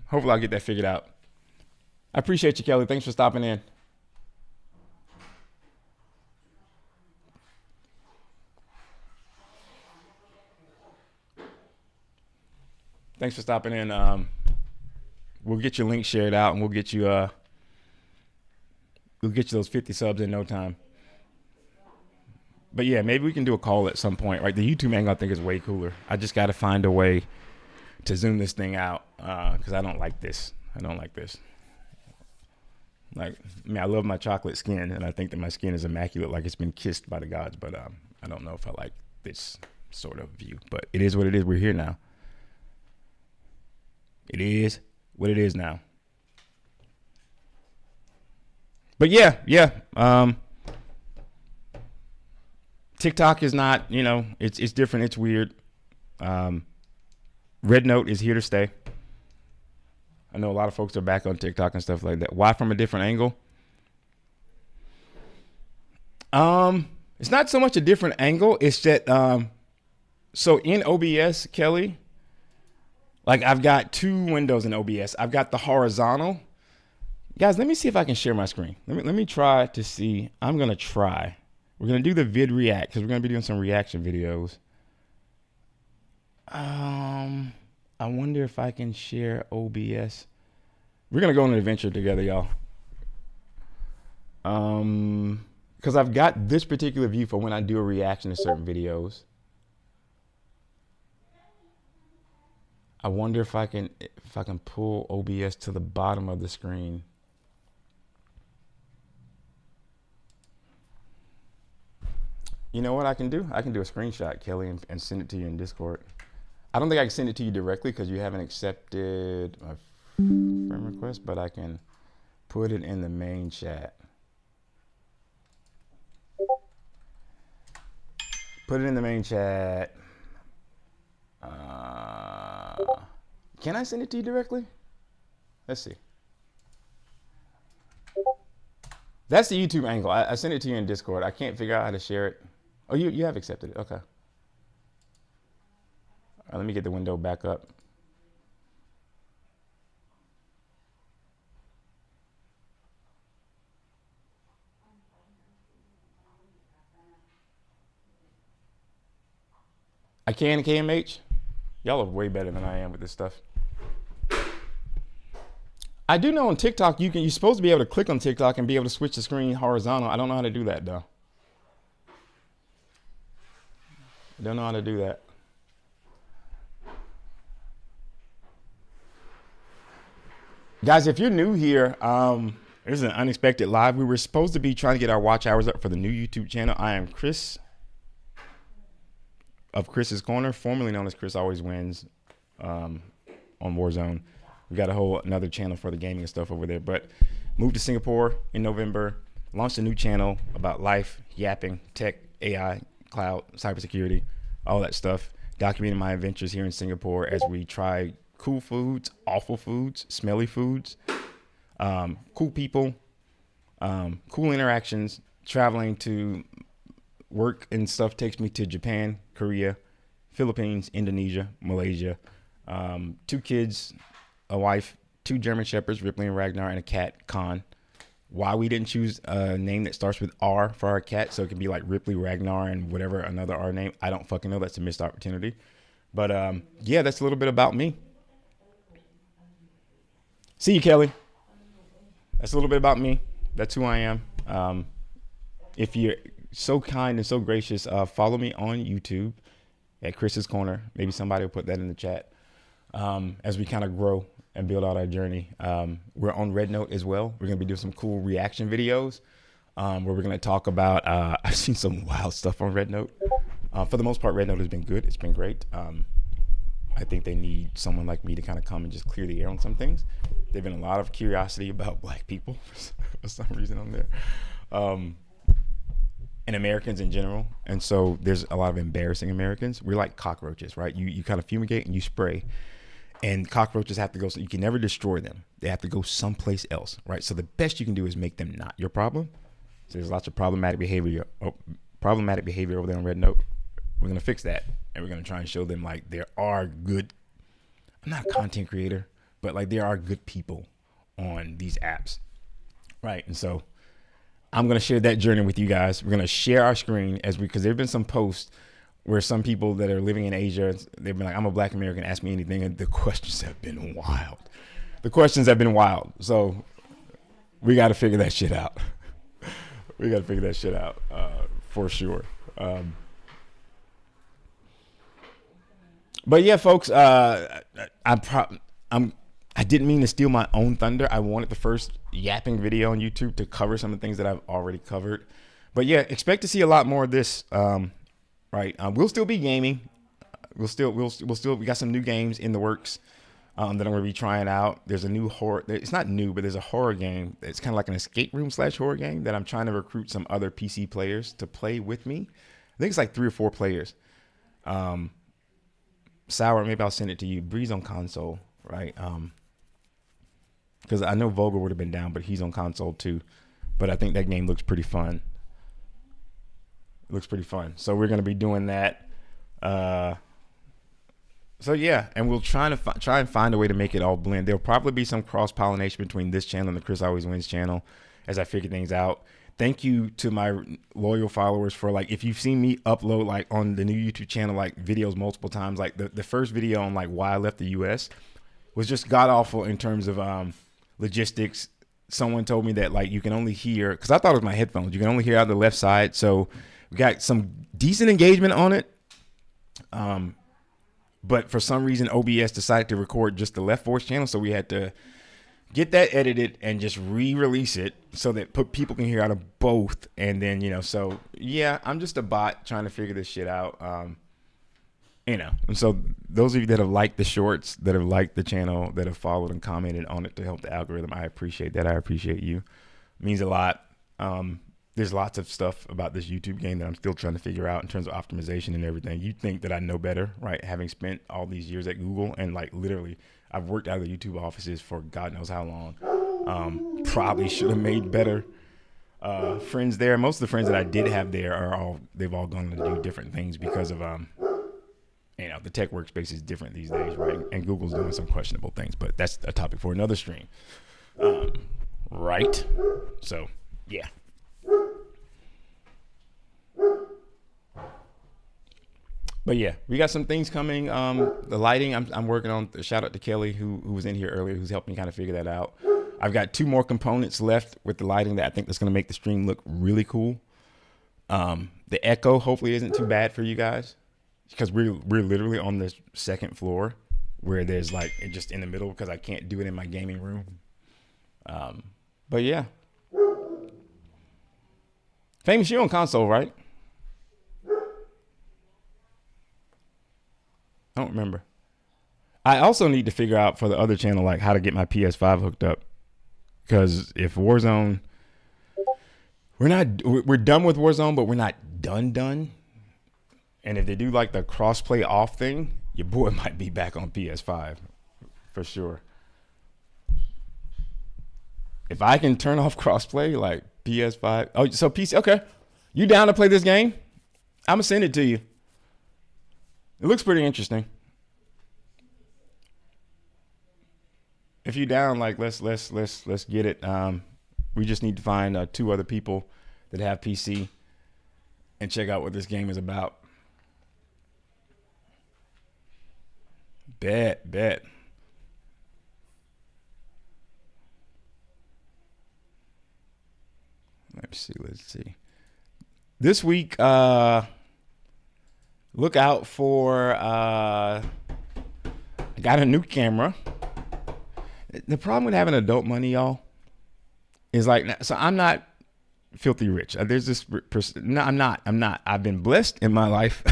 Hopefully I'll get that figured out. I appreciate you, Kelly. Thanks for stopping in. Thanks for stopping in. We'll get your link shared out, and we'll get you those 50 subs in no time. But yeah, maybe we can do a call at some point, right? The YouTube angle I think is way cooler. I just got to find a way to zoom this thing out because I don't like this. Like, I mean, I love my chocolate skin, and I think that my skin is immaculate, like it's been kissed by the gods. But I don't know if I like this sort of view. But it is what it is. We're here now. It is what it is now. But yeah. TikTok is not, it's different. It's weird. Red Note is here to stay. I know a lot of folks are back on TikTok and stuff like that. Why from a different angle? It's not so much a different angle. It's that, so in OBS, Kelly, like I've got two windows in OBS. I've got the horizontal. Guys, let me see if I can share my screen. Let me try to see. I'm going to try. We're going to do the vid react because we're going to be doing some reaction videos. I wonder if I can share OBS. We're going to go on an adventure together, y'all. Because I've got this particular view for when I do a reaction to certain videos. I wonder if I can pull OBS to the bottom of the screen. You know what I can do? I can do a screenshot, Kelly, and send it to you in Discord. I don't think I can send it to you directly because you haven't accepted my friend request, but I can put it in the main chat. Put it in the main chat. Can I send it to you directly? Let's see. That's the YouTube angle. I sent it to you in Discord. I can't figure out how to share it. Oh, you have accepted it. Okay. All right, let me get the window back up. I can, KMH. Y'all are way better than I am with this stuff. I do know on TikTok you're supposed to be able to click on TikTok and be able to switch the screen horizontal. I don't know how to do that though. I don't know how to do that. Guys, if you're new here, this is an unexpected live. We were supposed to be trying to get our watch hours up for the new YouTube channel. I am Chris of Chris's Corner, formerly known as Chris Always Wins on Warzone. We got another channel for the gaming and stuff over there, but moved to Singapore in November, launched a new channel about life, yapping, tech, AI, cloud, cybersecurity, all that stuff, documenting my adventures here in Singapore as we try cool foods, awful foods, smelly foods, cool people, cool interactions. Traveling to work and stuff takes me to Japan, Korea, Philippines, Indonesia, Malaysia. 2 kids, a wife, 2 German Shepherds, Ripley and Ragnar, and a cat, Khan. Why we didn't choose a name that starts with R for our cat, so it can be like Ripley, Ragnar, and whatever another R name, I don't fucking know. That's a missed opportunity. But yeah, that's a little bit about me. See you, Kelly. That's a little bit about me. That's who I am. If you're so kind and so gracious, follow me on YouTube at Chris's Corner. Maybe somebody will put that in the chat as we kind of grow and build out our journey. We're on Red Note as well. We're going to be doing some cool reaction videos where we're going to talk about, I've seen some wild stuff on Red Note. For the most part, Red Note has been good. It's been great. I think they need someone like me to kind of come and just clear the air on some things. There've been a lot of curiosity about Black people for some reason on there. And Americans in general. And so there's a lot of embarrassing Americans. We're like cockroaches, right? You kind of fumigate and you spray. And cockroaches have to go, so you can never destroy them. They have to go someplace else, right? So the best you can do is make them not your problem. So there's lots of problematic behavior over there on Red Note. We're going to fix that. And we're going to try and show them like there are good, I'm not a content creator, but like there are good people on these apps, right? And so I'm going to share that journey with you guys. We're going to share our screen because there have been some posts where some people that are living in Asia, they've been like, I'm a Black American, ask me anything. And the questions have been wild. So we got to figure that shit out. For sure. But yeah, folks, I didn't mean to steal my own thunder. I wanted the first yapping video on YouTube to cover some of the things that I've already covered. But yeah, expect to see a lot more of this. Right. We'll still be gaming. We got some new games in the works that I'm going to be trying out. There's a new horror. It's not new, but there's a horror game. It's kind of like an escape room / horror game that I'm trying to recruit some other PC players to play with me. I think it's like 3 or 4 players. Sour, maybe I'll send it to you. Breeze on console, right? Because I know Vogel would have been down, but he's on console too. But I think that game looks pretty fun. So we're going to be doing that. So yeah, and we'll try and find a way to make it all blend. There'll probably be some cross pollination between this channel and the Chris Always Wins channel as I figure things out. Thank you to my loyal followers for like, if you've seen me upload like on the new YouTube channel, like videos multiple times, like the first video on like why I left the US was just god awful in terms of logistics. Someone told me that like you can only hear, because I thought it was my headphones, you can only hear out the left side. So we got some decent engagement on it. But for some reason, OBS decided to record just the left voice channel. So we had to get that edited and just re-release it so that people can hear out of both. And then, so yeah, I'm just a bot trying to figure this shit out. And so those of you that have liked the shorts, that have liked the channel, that have followed and commented on it to help the algorithm, I appreciate that. I appreciate you. It means a lot. There's lots of stuff about this YouTube game that I'm still trying to figure out in terms of optimization and everything. You'd think that I know better, right? Having spent all these years at Google and like literally I've worked out of the YouTube offices for God knows how long. Probably should have made better friends there. Most of the friends that I did have there they've all gone to do different things because of the tech workspace is different these days, right? And Google's doing some questionable things, but that's a topic for another stream. Right? So yeah. But yeah, we got some things coming. The lighting, I'm working on. Shout out to Kelly who was in here earlier, who's helped me kind of figure that out. I've got 2 more components left with the lighting that I think that's going to make the stream look really cool. The echo hopefully isn't too bad for you guys because we're literally on the 2nd floor where there's like just in the middle because I can't do it in my gaming room. But yeah, Famous, you're on console, right? I don't remember. I also need to figure out for the other channel, like how to get my PS5 hooked up. Because if Warzone, we're done with Warzone, but we're not done. And if they do like the crossplay off thing, your boy might be back on PS5 for sure. If I can turn off crossplay, like PS5. Oh, so PC. Okay. You down to play this game? I'm going to send it to you. It looks pretty interesting. If you down, like let's get it. We just need to find 2 other people that have PC and check out what this game is about. Bet. Let's see. This week, look out for, I got a new camera. The problem with having adult money, y'all, is like, so I'm not filthy rich. There's this person. No, I'm not. I've been blessed in my life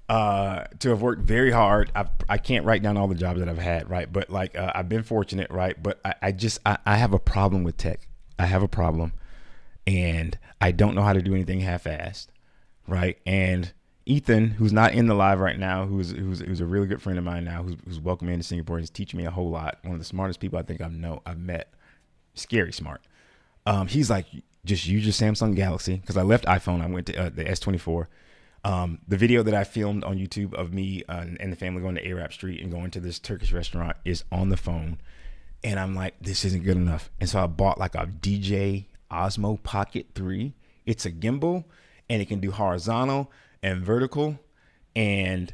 to have worked very hard. I can't write down all the jobs that I've had, right? But like, I've been fortunate, right? But I have a problem with tech. I have a problem, and I don't know how to do anything half-assed, right? And Ethan, who's not in the live right now, who's a really good friend of mine now, who's welcomed me into Singapore, he's teaching me a whole lot. One of the smartest people I think I've met. Scary smart. He's like, just use your Samsung Galaxy, because I left iPhone. I went to the S24. The video that I filmed on YouTube of me and the family going to Arab Street and going to this Turkish restaurant is on the phone. And I'm like, this isn't good enough. And so I bought like a DJI Osmo Pocket 3. It's a gimbal, and it can do horizontal and vertical. And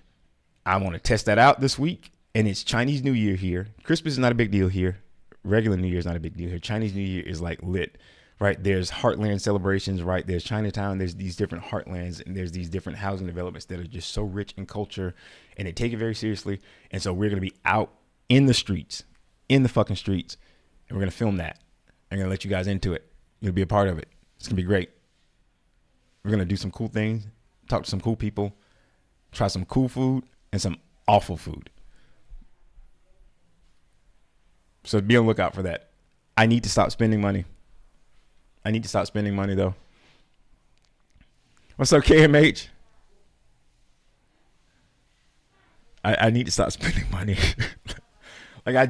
I want to test that out this week. And it's Chinese New Year here. Christmas is not a big deal here. Regular New Year is not a big deal here. Chinese New Year is like lit, right? There's Heartland celebrations, right? There's Chinatown. There's these different heartlands, and there's these different housing developments that are just so rich in culture, and they take it very seriously. And so we're going to be out in the streets, in the fucking streets, and we're going to film that. I'm going to let you guys into it. You'll be a part of it. It's going to be great. We're going to do some cool things, talk to some cool people, try some cool food and some awful food. So be on the lookout for that. I need to stop spending money. I need to stop spending money, though. What's up, KMH? I need to stop spending money. Like I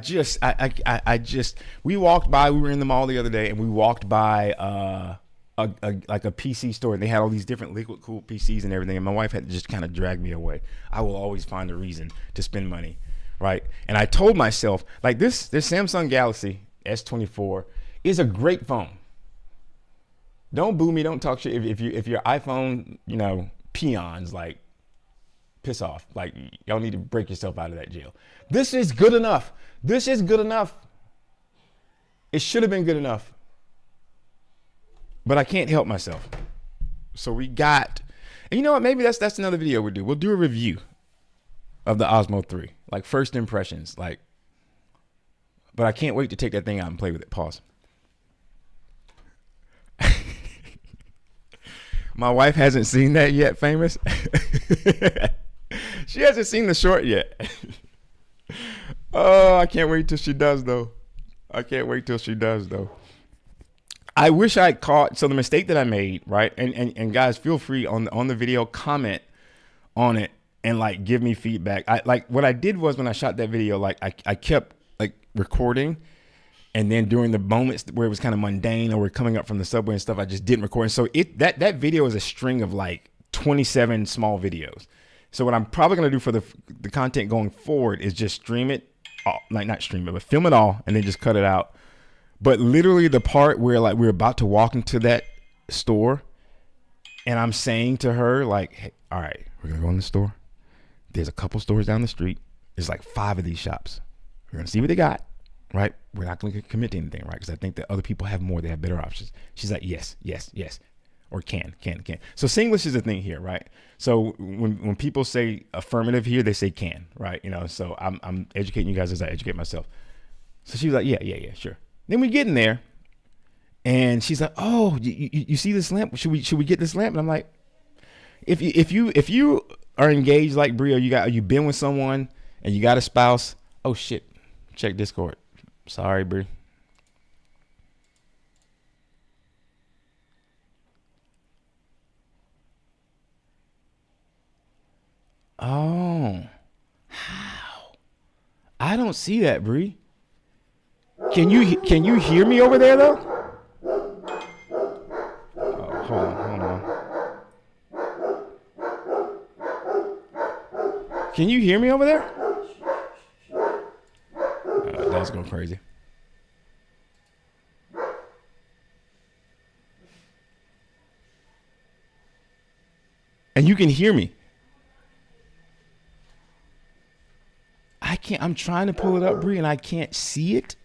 just, we walked by, we were in the mall the other day, and we walked by like a PC store, and they had all these different liquid cooled PCs and everything, and my wife had to just kind of drag me away. I will always find a reason to spend money, right? And I told myself, like this Samsung Galaxy S24 is a great phone. Don't boo me, don't talk shit. If your iPhone, peons, like, piss off. Like, y'all need to break yourself out of that jail. This is good enough. This is good enough. It should have been good enough. But I can't help myself. So we got, and you know what? Maybe that's another video we'll do. We'll do a review of the Osmo 3. Like, first impressions. Like, but I can't wait to take that thing out and play with it. Pause. My wife hasn't seen that yet, famous. She hasn't seen the short yet. Oh, I can't wait till she does, though. I wish I caught, so the mistake that I made, right? And guys, feel free on the video, comment on it and like give me feedback. What I did was when I shot that video, like I kept like recording, and then during the moments where it was kind of mundane or we're coming up from the subway and stuff, I just didn't record. And so that video is a string of like 27 small videos. So what I'm probably going to do for the content going forward is just stream it, like not stream it, but film it all and then just cut it out. But literally the part where like we're about to walk into that store and I'm saying to her like, hey, all right, we're going to go in the store. There's a couple stores down the street. There's like 5 of these shops. We're going to see what they got. Right? We're not going to commit to anything, right? Because I think that other people have more. They have better options. She's like, yes. Or can. So Singlish is a thing here, right? So when people say affirmative here, they say can, right? So I'm educating you guys as I educate myself. So she was like, yeah, sure. Then we get in there and she's like, oh, you see this lamp? Should we get this lamp? And I'm like, if you are engaged like Brio, you been with someone and you got a spouse, oh shit, check Discord. Sorry, bro. Oh, how? I don't see that, Bree. Can you hear me over there though? Oh, hold on. Can you hear me over there? That's going crazy. And you can hear me. I can't. I'm trying to pull it up, Bree, and I can't see it.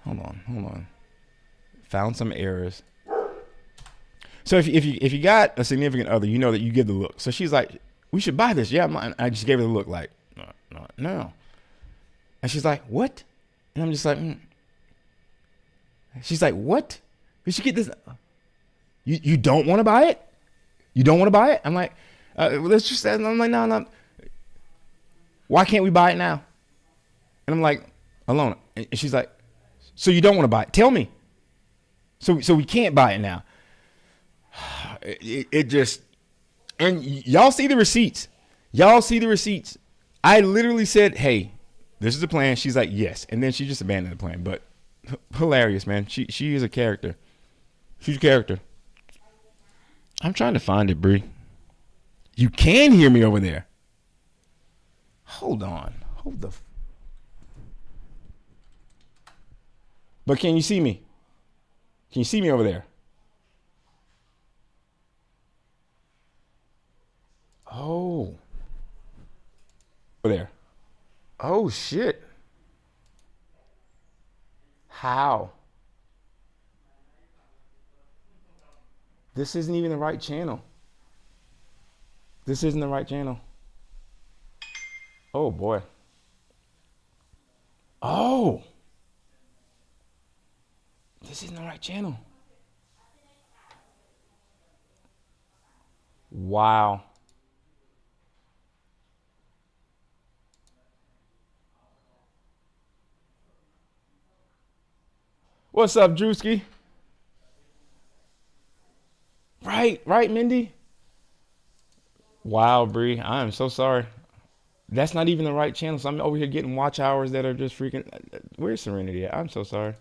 Hold on. Found some errors. So if you got a significant other, you know that you give the look. So she's like, "We should buy this." Yeah, I just gave her the look, like, no. And she's like, "What?" And I'm just like, She's like, "What? We should get this." You don't want to buy it? You don't want to buy it? I'm like, let's just. I'm like, no. Why can't we buy it now? And I'm like, Alona. And she's like, so you don't want to buy it? Tell me. So we can't buy it now. It just, and y'all see the receipts. I literally said, hey, this is the plan. She's like, yes. And then she just abandoned the plan. But hilarious, man. She is a character. She's a character. I'm trying to find it, Bree. You can hear me over there. Hold on. But can you see me? Can you see me over there? Oh. Over there. Oh, shit. How? This isn't even the right channel. Oh, boy. Oh. This isn't the right channel. Wow. What's up, Drewski? Right, Mindy? Wow, Bree. I am so sorry. That's not even the right channel. So I'm over here getting watch hours that are just freaking. Where's Serenity at? I'm so sorry.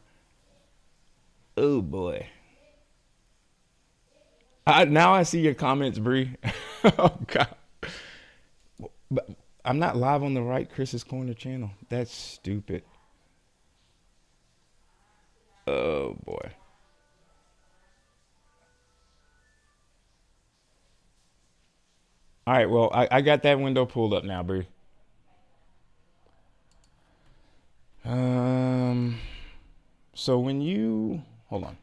Oh, boy. Now I see your comments, Bree. Oh, God. But I'm not live on the right Chris's Corner channel. That's stupid. Oh, boy. All right, well, I got that window pulled up now, Bree. So when you hold on.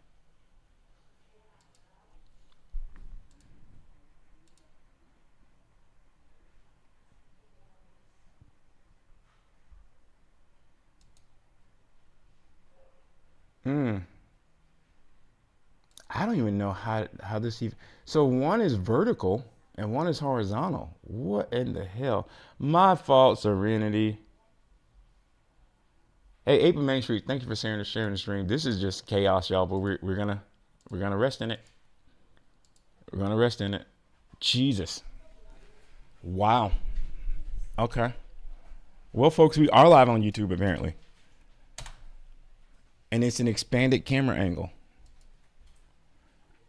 I don't even know how this even. So one is vertical and one is horizontal. What in the hell? My fault, Serenity. Hey, April Main Street, thank you for sharing the stream. This is just chaos, y'all, but we're gonna rest in it. We're gonna rest in it. Jesus. Wow. Okay. Well, folks, we are live on YouTube apparently. And it's an expanded camera angle.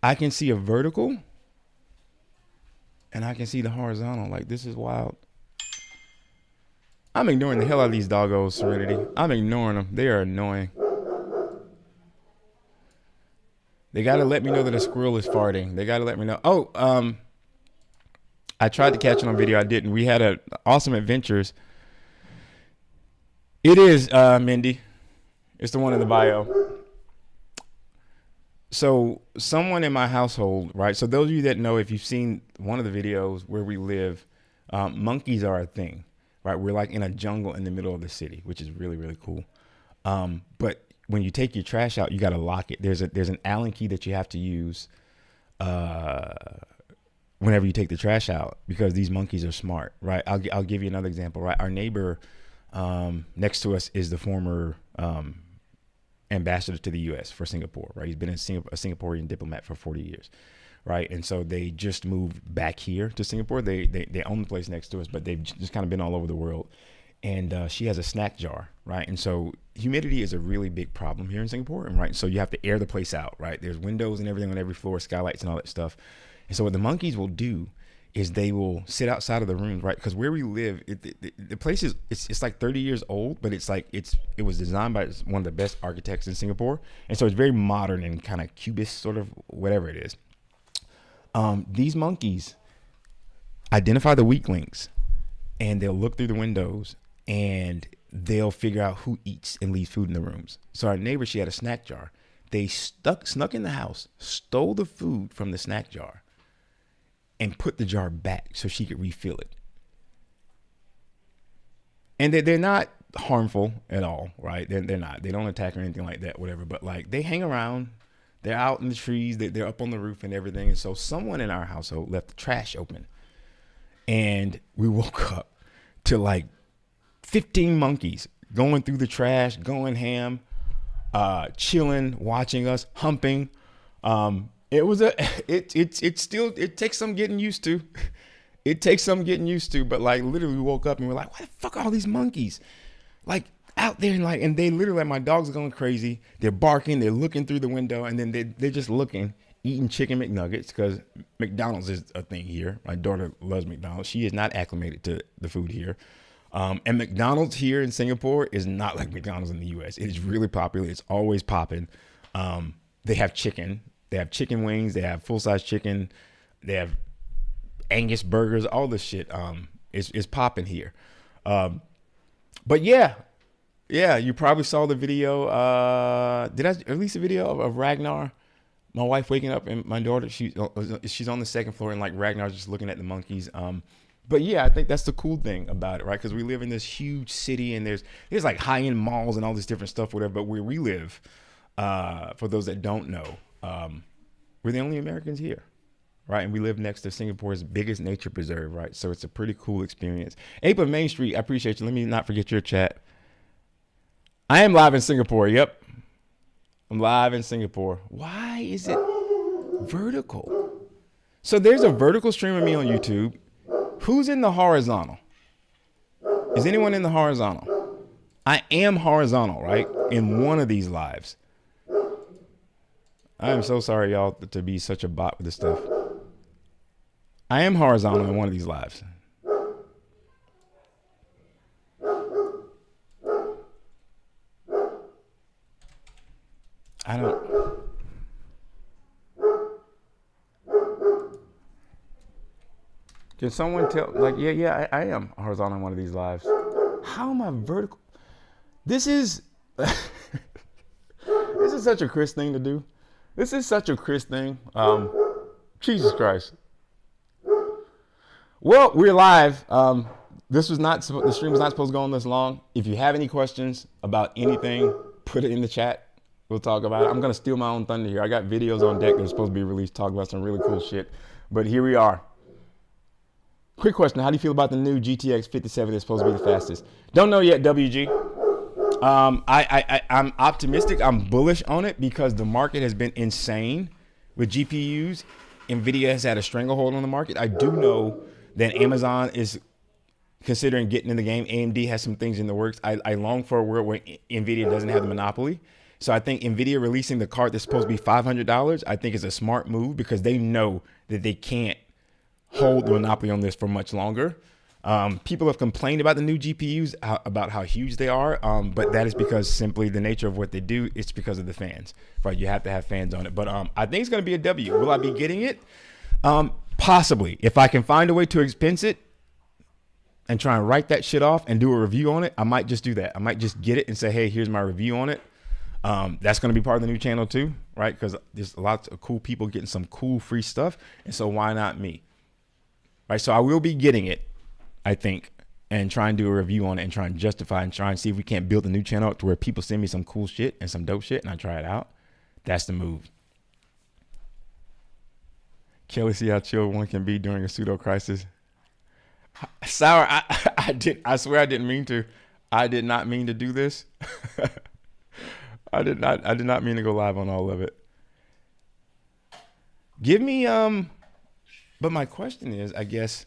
I can see a vertical and I can see the horizontal. Like, this is wild. I'm ignoring the hell out of these doggos, Serenity. I'm ignoring them. They are annoying. They got to let me know that a squirrel is farting. They got to let me know. Oh, I tried to catch it on video. I didn't. We had a awesome adventures. It is, Mindy. It's the one in the bio. So someone in my household, right? So those of you that know, if you've seen one of the videos where we live, monkeys are a thing, right? We're like in a jungle in the middle of the city, which is really, really cool. But when you take your trash out, you got to lock it. There's an Allen key that you have to use whenever you take the trash out, because these monkeys are smart, right? I'll give you another example, right? Our neighbor next to us is the former ambassador to the U.S. for Singapore, right? He's been a Singaporean diplomat for 40 years, right? And so they just moved back here to Singapore. They own the place next to us, but they've just kind of been all over the world. And she has a snack jar, right? And so humidity is a really big problem here in Singapore, and right? So you have to air the place out, right? There's windows and everything on every floor, skylights and all that stuff. And so what the monkeys will do is they will sit outside of the rooms, right? Because where we live, the place is it's like 30 years old, but it was designed by one of the best architects in Singapore, and so it's very modern and kind of cubist, sort of whatever it is. These monkeys identify the weak links, and they'll look through the windows and they'll figure out who eats and leaves food in the rooms. So our neighbor, she had a snack jar. They snuck in the house, stole the food from the snack jar, and put the jar back so she could refill it. And they're not harmful at all, right? They're not. They don't attack or anything like that, whatever. But like they hang around. They're out in the trees. They're up on the roof and everything. And so someone in our household left the trash open. And we woke up to like 15 monkeys going through the trash, going ham, chilling, watching us, humping. It takes some getting used to. It takes some getting used to, but like literally we woke up and we're like, why the fuck are all these monkeys? Like out there and they literally, like, my dogs are going crazy. They're barking, they're looking through the window, and then they're just looking, eating chicken McNuggets because McDonald's is a thing here. My daughter loves McDonald's. She is not acclimated to the food here. And McDonald's here in Singapore is not like McDonald's in the US. It is really popular. It's always popping. They have chicken. They have chicken wings. They have full-size chicken. They have Angus burgers, all this shit. Is popping here. But yeah, you probably saw the video. Did I release a video of Ragnar? My wife waking up and my daughter, she's on the second floor and like Ragnar's just looking at the monkeys. But yeah, I think that's the cool thing about it, right? Because we live in this huge city and there's like high-end malls and all this different stuff, whatever. But where we live, for those that don't know, we're the only Americans here, right? And we live next to Singapore's biggest nature preserve, right? So it's a pretty cool experience. Ape of Main Street, I appreciate you. Let me not forget your chat. I am live in Singapore. Yep. I'm live in Singapore. Why is it vertical? So there's a vertical stream of me on YouTube. Who's in the horizontal? Is anyone in the horizontal? I am horizontal, right? In one of these lives. I am so sorry, y'all, to be such a bot with this stuff. I am horizontal in one of these lives. I don't. Can someone tell? Like, yeah, I am horizontal in one of these lives. How am I vertical? This is such a Chris thing to do. This is such a Chris thing. Jesus Christ. Well, we're live. The stream was not supposed to go on this long. If you have any questions about anything, put it in the chat. We'll talk about it. I'm gonna steal my own thunder here. I got videos on deck that are supposed to be released, talk about some really cool shit. But here we are. Quick question: how do you feel about the new GTX 57 that's supposed to be the fastest? Don't know yet, WG. I'm optimistic. I'm bullish on it because the market has been insane with GPUs. NVIDIA has had a stranglehold on the market. I do know that Amazon is considering getting in the game. AMD has some things in the works. I long for a world where NVIDIA doesn't have the monopoly. So I think NVIDIA releasing the card that's supposed to be $500, I think is a smart move because they know that they can't hold the monopoly on this for much longer. People have complained about the new GPUs, about how huge they are, but that is because simply the nature of what they do. It's because of the fans, right? You have to have fans on it. But I think it's going to be a W. Will I be getting it? Possibly. If I can find a way to expense it and try and write that shit off and do a review on it, I might just do that. I might just get it and say, hey, here's my review on it. That's going to be part of the new channel too, right? Because there's lots of cool people getting some cool free stuff. And so why not me? Right. So I will be getting it, I think, and try and do a review on it and try and justify and try and see if we can't build a new channel up to where people send me some cool shit and some dope shit and I try it out. That's the move. Kelly, see how chill one can be during a pseudo crisis. Sour, I swear I didn't mean to. I did not mean to do this. I did not mean to go live on all of it. Give me but my question is, I guess,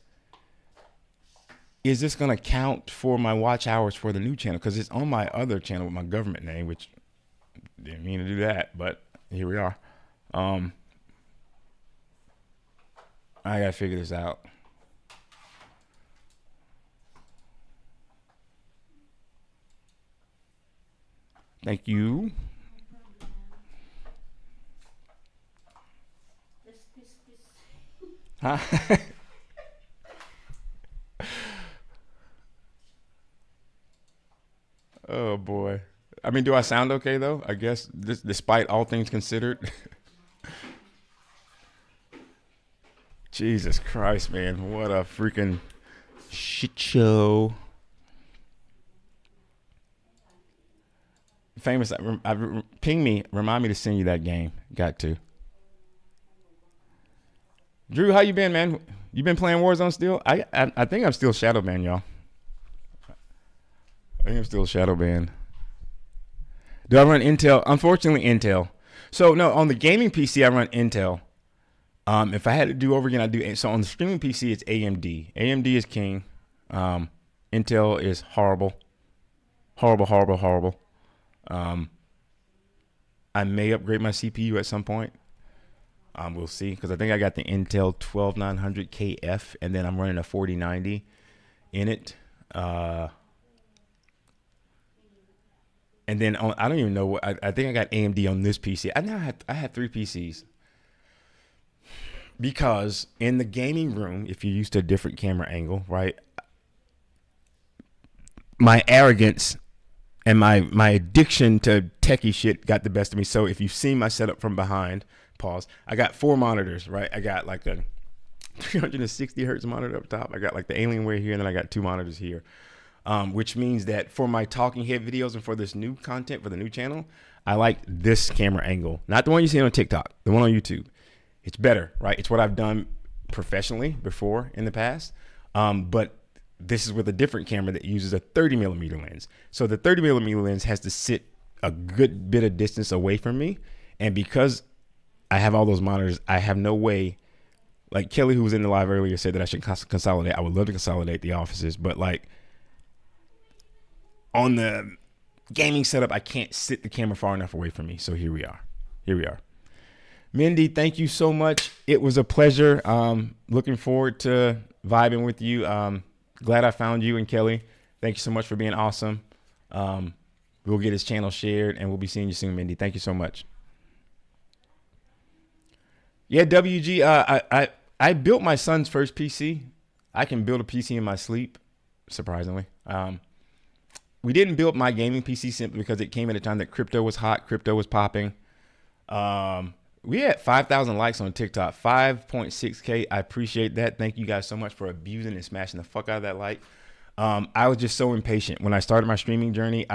is this going to count for my watch hours for the new channel? Because it's on my other channel with my government name, which didn't mean to do that, but here we are. I got to figure this out. Thank you. Huh? Oh boy. I mean, do I sound okay though? I guess despite all things considered. Jesus Christ, man. What a freaking shit show. Famous, ping me, remind me to send you that game. Got to. Drew, how you been, man? You been playing Warzone still? I think I'm still shadow banned, y'all. I think I'm still shadow banned. Do I run Intel? Unfortunately, Intel. So no, on the gaming PC, I run Intel. If I had to do over again, I'd do. So on the streaming PC, it's AMD. AMD is king. Intel is horrible. Horrible. I may upgrade my CPU at some point. We'll see, because I think I got the Intel 12900KF, and then I'm running a 4090 in it. And then I don't even know what I think I got AMD on this PC. I had 3 PCs, because in the gaming room, if you're used to a different camera angle, right? My arrogance and my addiction to techie shit got the best of me. So if you've seen my setup from behind, pause. I got 4 monitors, right? I got like a 360 hertz monitor up top. I got like the Alienware here, and then I got 2 monitors here. Which means that for my talking head videos and for this new content for the new channel, I like this camera angle, not the one you see on TikTok, the one on YouTube. It's better, right? It's what I've done professionally before in the past. But this is with a different camera that uses a 30 millimeter lens. So the 30 millimeter lens has to sit a good bit of distance away from me. And because I have all those monitors, I have no way, like Kelly, who was in the live earlier, said that I should consolidate. I would love to consolidate the offices, but like on the gaming setup, I can't sit the camera far enough away from me. So here we are. Mindy, thank you so much. It was a pleasure. Looking forward to vibing with you. Glad I found you, and Kelly, thank you so much for being awesome. We'll get his channel shared, and we'll be seeing you soon, Mindy. Thank you so much. Yeah, WG, I built my son's first PC. I can build a PC in my sleep, surprisingly. We didn't build my gaming PC simply because it came at a time that crypto was hot, crypto was popping. We had 5,000 likes on TikTok, 5.6K. I appreciate that. Thank you guys so much for abusing and smashing the fuck out of that like. I was just so impatient. When I started my streaming journey,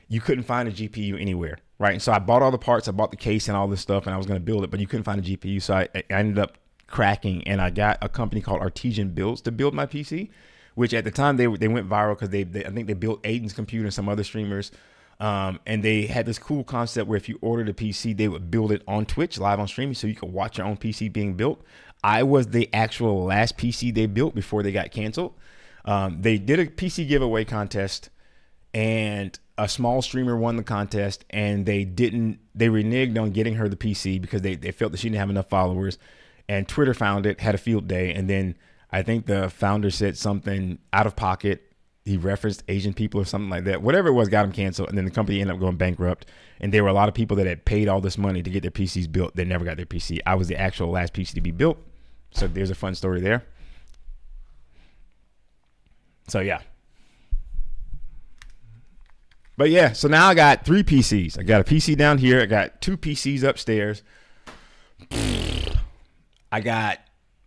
you couldn't find a GPU anywhere, right? And so I bought all the parts, I bought the case and all this stuff, and I was going to build it, but you couldn't find a GPU. So I ended up cracking, and I got a company called Artesian Builds to build my PC, which at the time they went viral because I think they built Aiden's computer and some other streamers. And they had this cool concept where if you ordered a PC, they would build it on Twitch live on streaming, so you could watch your own PC being built. I was the actual last PC they built before they got canceled. They did a PC giveaway contest, and a small streamer won the contest, and they reneged on getting her the PC because they felt that she didn't have enough followers, and Twitter found it, had a field day, and then I think the founder said something out of pocket. He referenced Asian people or something like that. Whatever it was got him canceled, and then the company ended up going bankrupt. And there were a lot of people that had paid all this money to get their PCs built. They never got their PC. I was the actual last PC to be built. So there's a fun story there. So yeah. But yeah, so now I got 3 PCs. I got a PC down here. I got 2 PCs upstairs. I got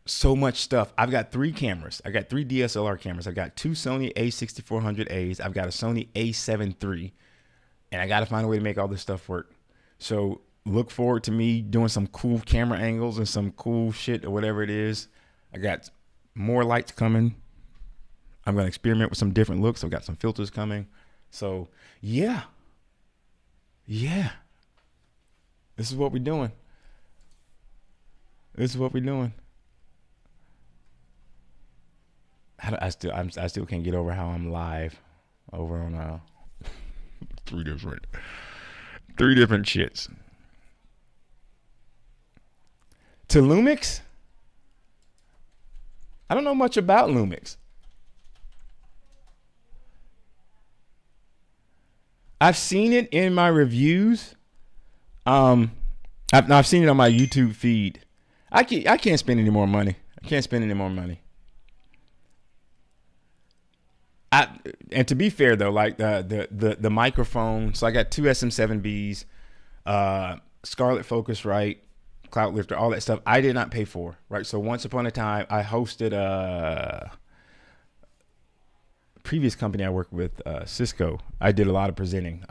so much stuff. I've got 3 cameras. I got 3 DSLR cameras. I've got 2 Sony A6400As. I've got a Sony A7 III, and I got to find a way to make all this stuff work. So look forward to me doing some cool camera angles and some cool shit or whatever it is. I got more lights coming. I'm going to experiment with some different looks. I've got some filters coming. So yeah. This is what we're doing. I still can't get over how I'm live over on 3 different shits. To Lumix? I don't know much about Lumix. I've seen it in my reviews. Um, I've seen it on my YouTube feed. I can't spend any more money. I can't spend any more money. And to be fair though, like the microphone. So I got two SM7Bs, Scarlett Focusrite, Cloud Lifter, all that stuff. I did not pay for, right? So once upon a time, I hosted a previous company I worked with, Cisco. I did a lot of presenting.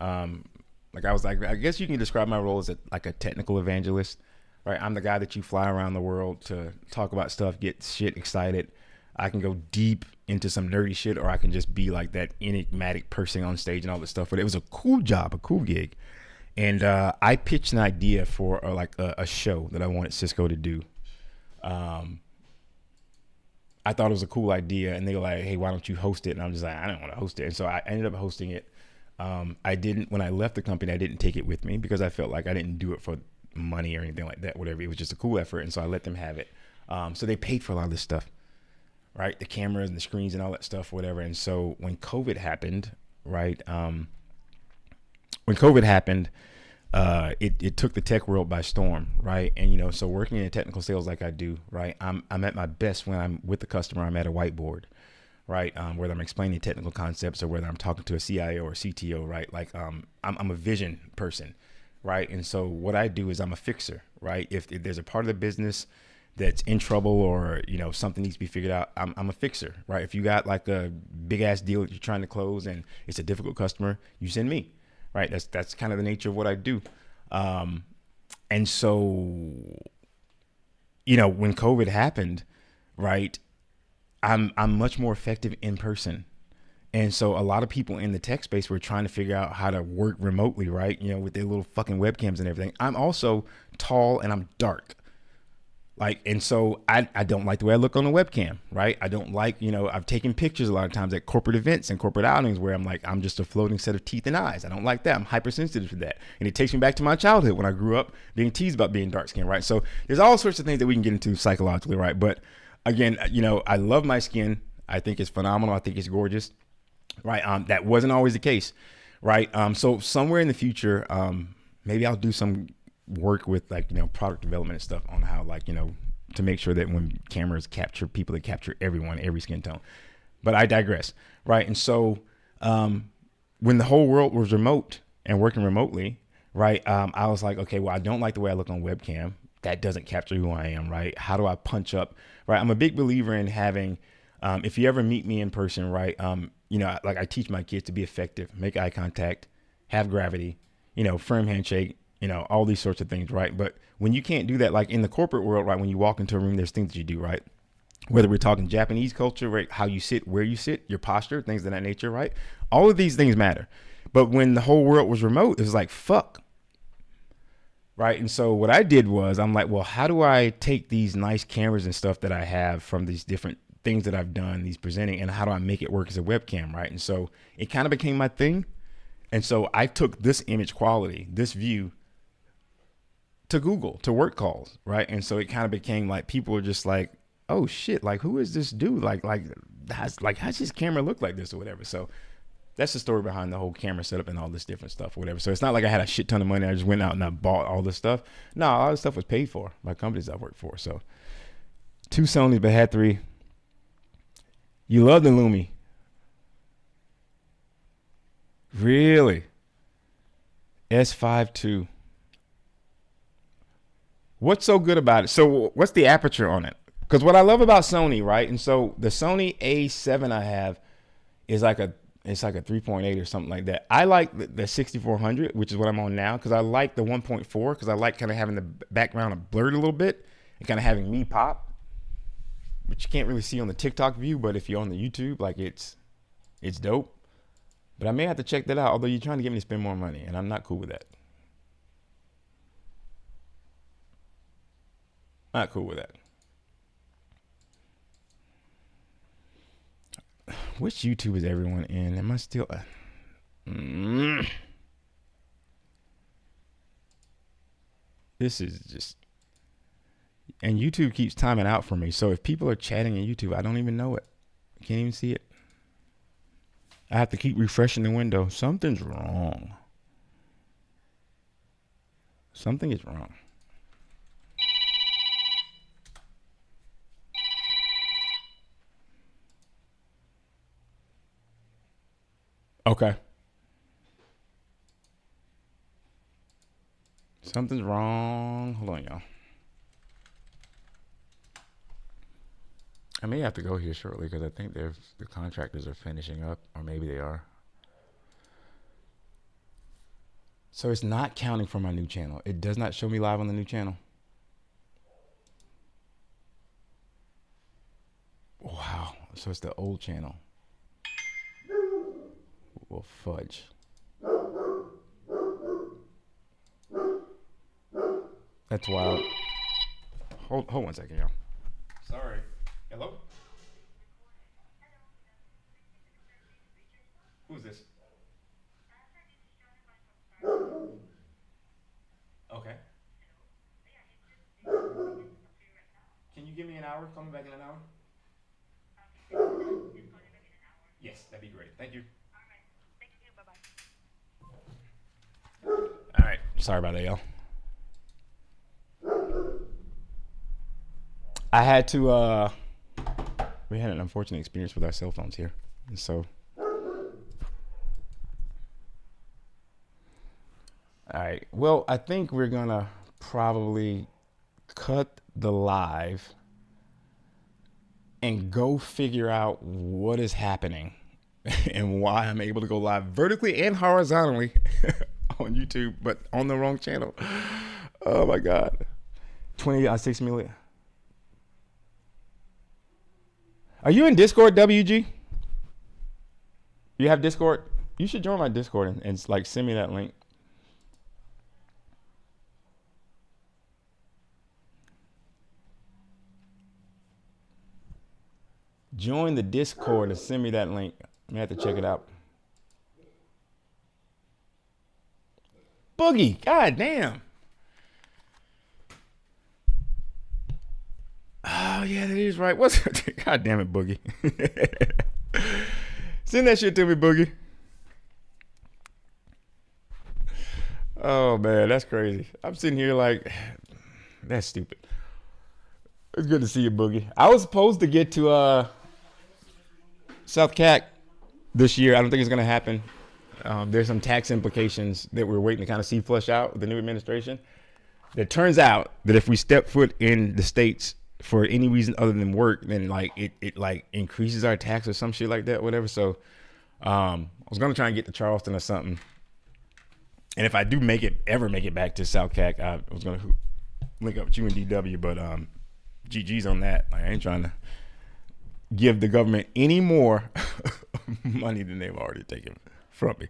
Like I was like, I guess you can describe my role as like a technical evangelist, right? I'm the guy that you fly around the world to talk about stuff, get shit excited. I can go deep into some nerdy shit, or I can just be like that enigmatic person on stage and all this stuff. But it was a cool job, a cool gig. And I pitched an idea for like a show that I wanted Cisco to do. I thought it was a cool idea, and they were like, hey, why don't you host it? And I'm just like, I don't want to host it. And so I ended up hosting it. I didn't, when I left the company, I didn't take it with me because I felt like I didn't do it for money or anything like that, whatever. It was just a cool effort. And so I let them have it. So they paid for a lot of this stuff, right? The cameras and the screens and all that stuff, whatever. And so when COVID happened, right? When COVID happened, it took the tech world by storm, right? And, you know, so working in technical sales like I do, right? I'm at my best when I'm with the customer. I'm at a whiteboard, right? Whether I'm explaining technical concepts or whether I'm talking to a CIO or CTO, right? Like, I'm a vision person, right? And so what I do is I'm a fixer, right? If there's a part of the business that's in trouble or, you know, something needs to be figured out, I'm a fixer, right? If you got like a big ass deal that you're trying to close and it's a difficult customer, you send me, right? That's kind of the nature of what I do. And so, you know, when COVID happened, right, I'm much more effective in person. And so a lot of people in the tech space were trying to figure out how to work remotely, right? You know, with their little fucking webcams and everything. I'm also tall and I'm dark. Like, and so I don't like the way I look on the webcam, right? I don't like, you know, I've taken pictures a lot of times at corporate events and corporate outings where I'm like, I'm just a floating set of teeth and eyes. I don't like that. I'm hypersensitive to that. And it takes me back to my childhood when I grew up being teased about being dark skinned, right? So there's all sorts of things that we can get into psychologically, right? But again, you know, I love my skin. I think it's phenomenal. I think it's gorgeous, right? That wasn't always the case, right? So somewhere in the future, maybe I'll do some work with like, you know, product development and stuff on how, like, you know, to make sure that when cameras capture people, they capture everyone, every skin tone. But I digress, right? And so when the whole world was remote and working remotely, right, I was like, okay, well, I don't like the way I look on webcam. That doesn't capture who I am, right? How do I punch up, right? I'm a big believer in having, if you ever meet me in person, right, you know, like I teach my kids to be effective, make eye contact, have gravity, you know, firm handshake, you know, all these sorts of things, right? But when you can't do that, like in the corporate world, right, when you walk into a room, there's things that you do, right? Whether we're talking Japanese culture, right, how you sit, where you sit, your posture, things of that nature, right? All of these things matter. But when the whole world was remote, it was like, fuck, right? And so what I did was I'm like, well, how do I take these nice cameras and stuff that I have from these different things that I've done, these presenting, and how do I make it work as a webcam, right? And so it kind of became my thing. And so I took this image quality, this view, to Google, to work calls, right? And so it kind of became like people are just like, oh shit, like who is this dude? Like how's his camera look like this or whatever? So that's the story behind the whole camera setup and all this different stuff or whatever. So it's not like I had a shit ton of money. I just went out and I bought all this stuff. No, all this stuff was paid for by companies I worked for. So 2 Sonys, but had 3. You love the Lumi. Really? S5 II. What's so good about it? So what's the aperture on it? Because what I love about Sony, right? And so the Sony A7 I have is like it's like a 3.8 or something like that. I like the 6400, which is what I'm on now, because I like the 1.4 because I like kind of having the background blurred a little bit and kind of having me pop, which you can't really see on the TikTok view, but if you're on the YouTube, like it's dope. But I may have to check that out, although you're trying to get me to spend more money, and I'm not cool with that. Not cool with that. Which YouTube is everyone in? Am I still? This is just. And YouTube keeps timing out for me. So if people are chatting in YouTube, I don't even know it. I can't even see it. I have to keep refreshing the window. Something's wrong. Something is wrong. Okay. Something's wrong. Hold on, y'all. I may have to go here shortly because I think the contractors are finishing up, or maybe they are. So it's not counting for my new channel. It does not show me live on the new channel. Wow. So it's the old channel. Well, fudge. That's wild. Hold 1 second, y'all. Sorry. Hello? Who's this? Okay. Can you give me an hour? Call me back in an hour? Yes, that'd be great. Thank you. All right. Sorry about that, y'all. I had to, we had an unfortunate experience with our cell phones here. And so, all right. Well, I think we're going to probably cut the live and go figure out what is happening and why I'm able to go live vertically and horizontally on YouTube, but on the wrong channel. Oh my God. 6 million. Are you in Discord, WG? You have Discord? You should join my Discord and like send me that link. Join the Discord and send me that link. I have to check it out. Boogie, god damn. Oh yeah, that is right. What's god damn it, Boogie. Send that shit to me, Boogie. Oh man, that's crazy. I'm sitting here like, that's stupid. It's good to see you, Boogie. I was supposed to get to South Cac this year. I don't think it's gonna happen. There's some tax implications that we're waiting to kind of see flush out with the new administration. It turns out that if we step foot in the States for any reason other than work, then like it like increases our tax or some shit like that, whatever. So I was gonna try and get to Charleston or something. And if I do ever make it back to South Cac, I was gonna link up with you and DW, but GG's on that. Like, I ain't trying to give the government any more money than they've already taken from me.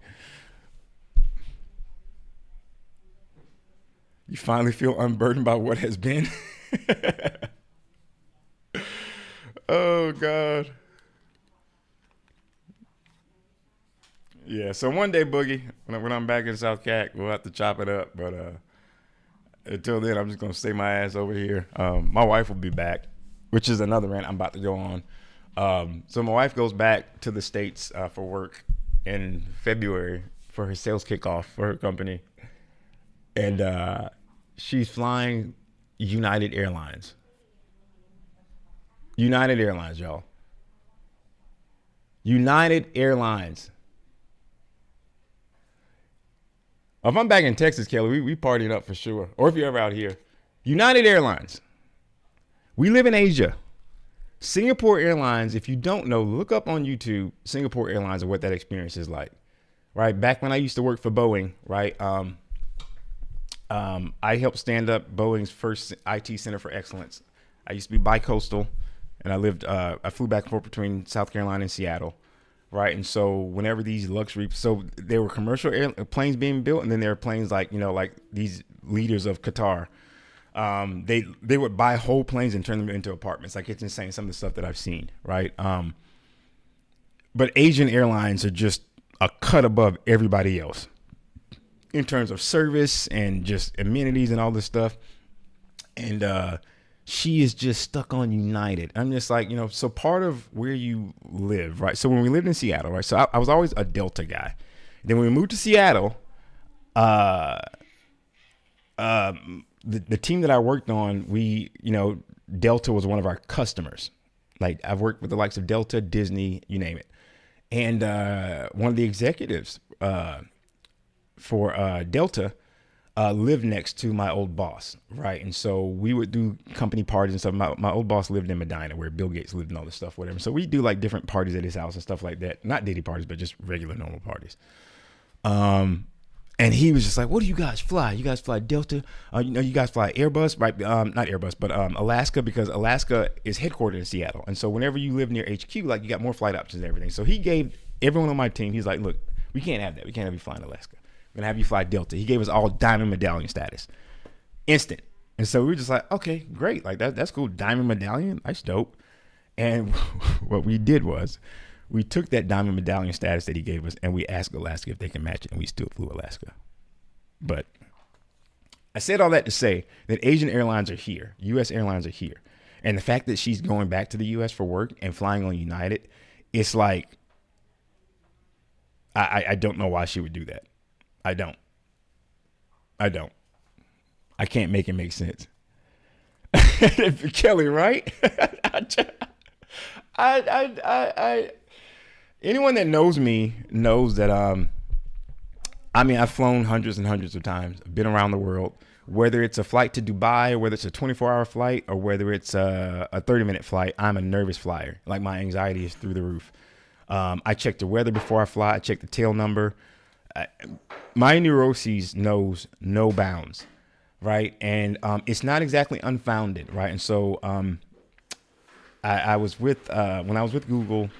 You finally feel unburdened by what has been. Oh God. Yeah, so one day, Boogie, when I'm back in South Cac, we'll have to chop it up. But until then, I'm just gonna stay my ass over here. My wife will be back, which is another rant I'm about to go on. So my wife goes back to the States for work in February for her sales kickoff for her company, and she's flying United Airlines. United Airlines, y'all. United Airlines. If I'm back in Texas, Kelly, we partying up for sure. Or if you're ever out here. United Airlines. We live in Asia. Singapore Airlines, if you don't know, look up on YouTube Singapore Airlines and what that experience is like. Right? Back when I used to work for Boeing, right? I helped stand up Boeing's first IT Center for Excellence. I used to be bi-coastal, and I flew back and forth between South Carolina and Seattle. Right. And so whenever these so there were commercial planes being built, and then there were planes like these leaders of Qatar. They would buy whole planes and turn them into apartments. Like, it's insane, some of the stuff that I've seen. Right. But Asian airlines are just a cut above everybody else in terms of service and just amenities and all this stuff. And she is just stuck on United. I'm just like, so part of where you live, right? So when we lived in Seattle, right? So I was always a Delta guy. Then when we moved to Seattle, the team that I worked on, Delta was one of our customers. Like I've worked with the likes of Delta, Disney, you name it. And one of the executives for Delta lived next to my old boss, right? And so we would do company parties and stuff. My old boss lived in Medina, where Bill Gates lived and all this stuff, whatever. So we do like different parties at his house and stuff like that. Not daily parties, but just regular normal parties. And he was just like, "What do you guys fly? You guys fly Delta? You guys fly Airbus, right? Not Airbus, but Alaska, because Alaska is headquartered in Seattle. And so whenever you live near HQ, like you got more flight options and everything. So he gave everyone on my team, he's like, look, we can't have that. We can't have you flying Alaska. We're going to have you fly Delta. He gave us all diamond medallion status. Instant. And so we were just like, okay, great. Like that's cool. Diamond medallion. That's dope. And what we did was we took that diamond medallion status that he gave us and we asked Alaska if they can match it, and we still flew Alaska. But I said all that to say that Asian airlines are here. U.S. airlines are here. And the fact that she's going back to the U.S. for work and flying on United, it's like, I don't know why she would do that. I don't. I can't make it make sense. Kelly, right? Anyone that knows me knows that I've flown hundreds and hundreds of times. I've been around the world, whether it's a flight to Dubai or whether it's a 24-hour flight or whether it's a 30-minute flight. I'm a nervous flyer. Like my anxiety is through the roof. I check the weather before I fly. I check the tail number. My neuroses knows no bounds, right? And it's not exactly unfounded, right? And so I was with when I was with Google,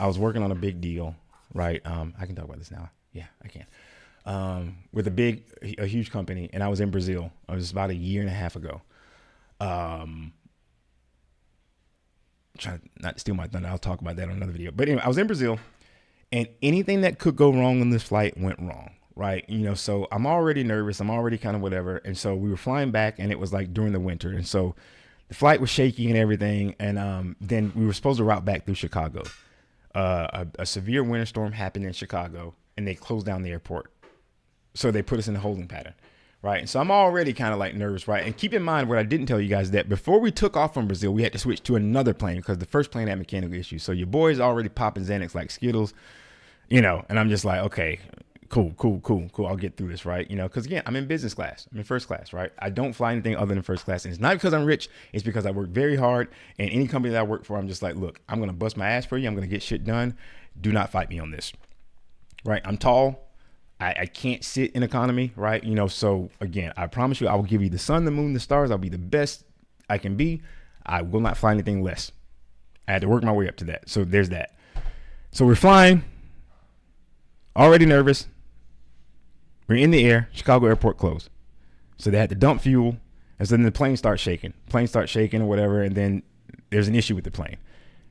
I was working on a big deal, right? I can talk about this now. Yeah, I can. With a huge company, and I was in Brazil. It was about a year and a half ago. Trying not to steal my thunder. I'll talk about that on another video. But anyway, I was in Brazil, and anything that could go wrong on this flight went wrong, right? So I'm already nervous. I'm already kind of whatever. And so we were flying back, and it was like during the winter. And so the flight was shaky and everything. And then we were supposed to route back through Chicago. A severe winter storm happened in Chicago, and they closed down the airport. So they put us in a holding pattern, right? And so I'm already kind of like nervous, right? And keep in mind what I didn't tell you guys, that before we took off from Brazil, we had to switch to another plane because the first plane had mechanical issues. So your boy's already popping Xanax like Skittles, and I'm just like, okay, cool. I'll get through this, right? Because again, I'm in business class. I'm in first class, right? I don't fly anything other than first class. And it's not because I'm rich. It's because I work very hard. And any company that I work for, I'm just like, look, I'm going to bust my ass for you. I'm going to get shit done. Do not fight me on this, right? I'm tall. I can't sit in economy, right? So again, I promise you, I will give you the sun, the moon, the stars. I'll be the best I can be. I will not fly anything less. I had to work my way up to that. So there's that. So we're flying, already nervous. We're in the air. Chicago airport closed. So they had to dump fuel. And so then the plane starts shaking. Or whatever. And then there's an issue with the plane.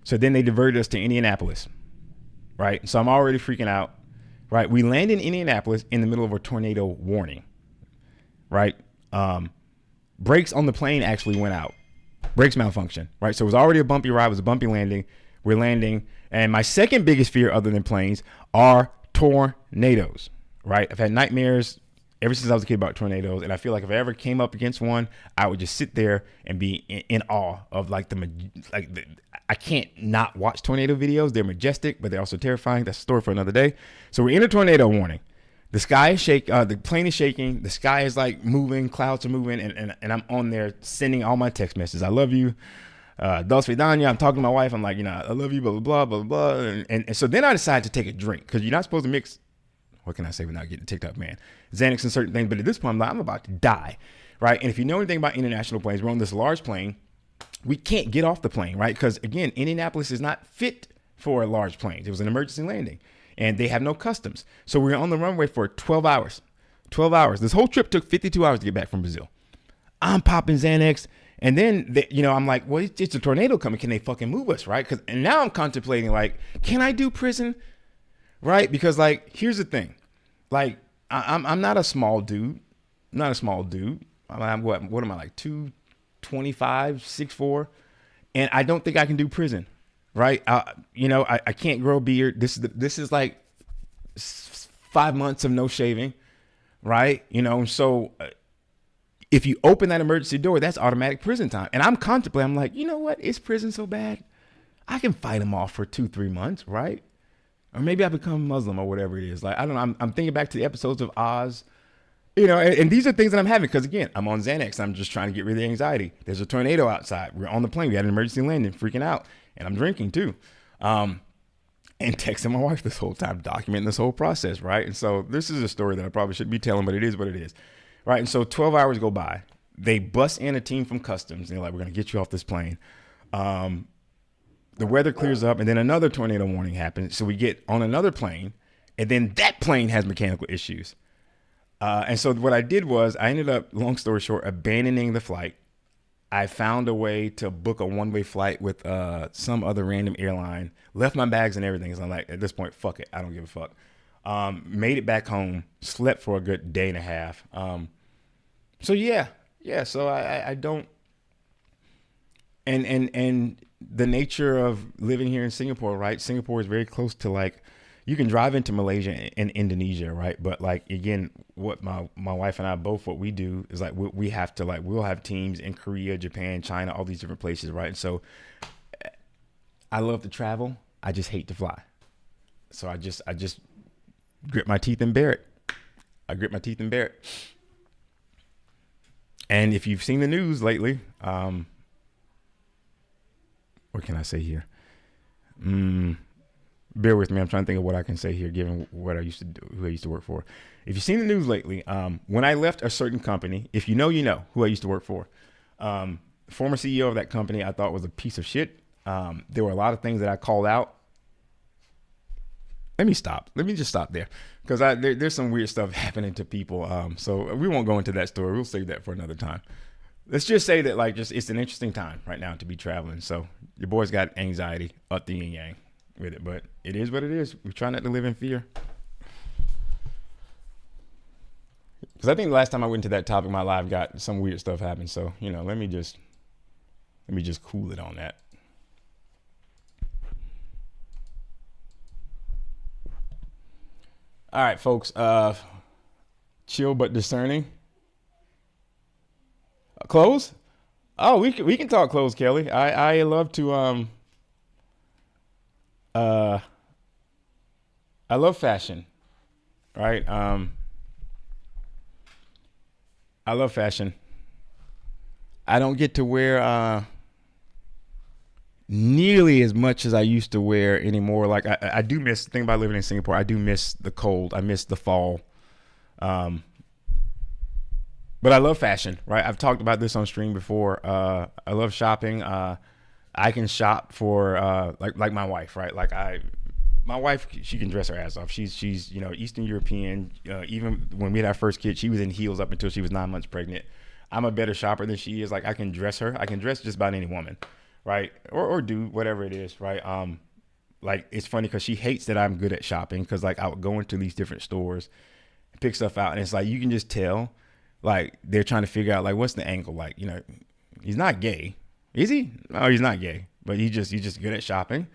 So then they diverted us to Indianapolis, right? So I'm already freaking out. Right, we land in Indianapolis in the middle of a tornado warning. Right, brakes on the plane actually went out. Brakes malfunction. Right, so it was already a bumpy ride. It was a bumpy landing. We're landing, and my second biggest fear, other than planes, are tornadoes. Right, I've had nightmares ever since I was a kid about tornadoes, and I feel like if I ever came up against one, I would just sit there and be in awe of I can't not watch tornado videos. They're majestic, but they're also terrifying. That's a story for another day. So we're in a tornado warning. The sky is the plane is shaking. The sky is like moving. Clouds are moving, and I'm on there sending all my text messages. I love you. Dos Vidania. I'm talking to my wife. I'm like, I love you, blah, blah, blah, blah, blah. And so then I decided to take a drink, because you're not supposed to mix, what can I say without getting TikTok, man? Xanax and certain things. But at this point, I'm about to die, right? And if you know anything about international planes, we're on this large plane. We can't get off the plane, right? Because again, Indianapolis is not fit for large planes. It was an emergency landing, and they have no customs. So we're on the runway for 12 hours. 12 hours. This whole trip took 52 hours to get back from Brazil. I'm popping Xanax. And then, I'm like, well, it's a tornado coming. Can they fucking move us, right? And now I'm contemplating, like, can I do prison, right? Because, like, here's the thing. Like, I'm not a small dude. I'm not a small dude. I'm what am I, like 225, 6'4", and I don't think I can do prison, right? I can't grow a beard. This is like 5 months of no shaving, right? So If you open that emergency door, that's automatic prison time. And I'm contemplating, I'm like, you know what? Is prison so bad? I can fight them off for 2-3 months, right? Or maybe I become Muslim or whatever it is. Like, I don't know. I'm thinking back to the episodes of Oz, and these are things that I'm having because, again, I'm on Xanax. I'm just trying to get rid of the anxiety. There's a tornado outside. We're on the plane. We had an emergency landing, freaking out. And I'm drinking too. And texting my wife this whole time, documenting this whole process, right? And so this is a story that I probably shouldn't be telling, but it is what it is, right? And so 12 hours go by. They bust in a team from customs. And they're like, we're going to get you off this plane. The weather clears up, and then another tornado warning happens. So we get on another plane, and then that plane has mechanical issues. And so what I did was I ended up, long story short, abandoning the flight. I found a way to book a one-way flight with some other random airline, left my bags and everything. So I'm like, at this point, fuck it. I don't give a fuck. Made it back home, slept for a good day and a half. So I don't, and the nature of living here in Singapore, right? Singapore is very close to, like, you can drive into Malaysia and Indonesia, right? But, like, again, what my wife and I both, what we do is, like, we have to, like, we'll have teams in Korea, Japan, China, all these different places, right? And so I love to travel. I just hate to fly. So I just grit my teeth and bear it. And if you've seen the news lately, what can I say here? Bear with me. I'm trying to think of what I can say here, given what I used to do, who I used to work for. If you've seen the news lately, when I left a certain company, if you know who I used to work for. Former CEO of that company, I thought was a piece of shit. There were a lot of things that I called out. Let me just stop there, because there's some weird stuff happening to people. So we won't go into that story. We'll save that for another time. Let's just say that, like, it's an interesting time right now to be traveling. So your boy's got anxiety up the yin yang with it, but it is what it is. We try not to live in fear. Because I think the last time I went to that topic, my life got some weird stuff happen. So, let me just cool it on that. All right, folks. Chill but discerning. Clothes? Oh, we can talk clothes, Kelly. I love to I love fashion, right? I love fashion. I don't get to wear nearly as much as I used to wear anymore. Like I do miss the thing about living in Singapore. I do miss the cold. I miss the fall. But I love fashion, right? I've talked about this on stream before. I love shopping. I can shop for like my wife, right? Like my wife, she can dress her ass off. She's Eastern European. Even when we had our first kid, she was in heels up until she was 9 months pregnant. I'm a better shopper than she is. Like, I can dress her. I can dress just about any woman, right? Or do whatever it is, right? Like, it's funny because she hates that I'm good at shopping, because, like, I would go into these different stores, pick stuff out, and it's like you can just tell, like, they're trying to figure out, like, what's the angle? Like, he's not gay, is he? No, he's not gay, but he's just good at shopping.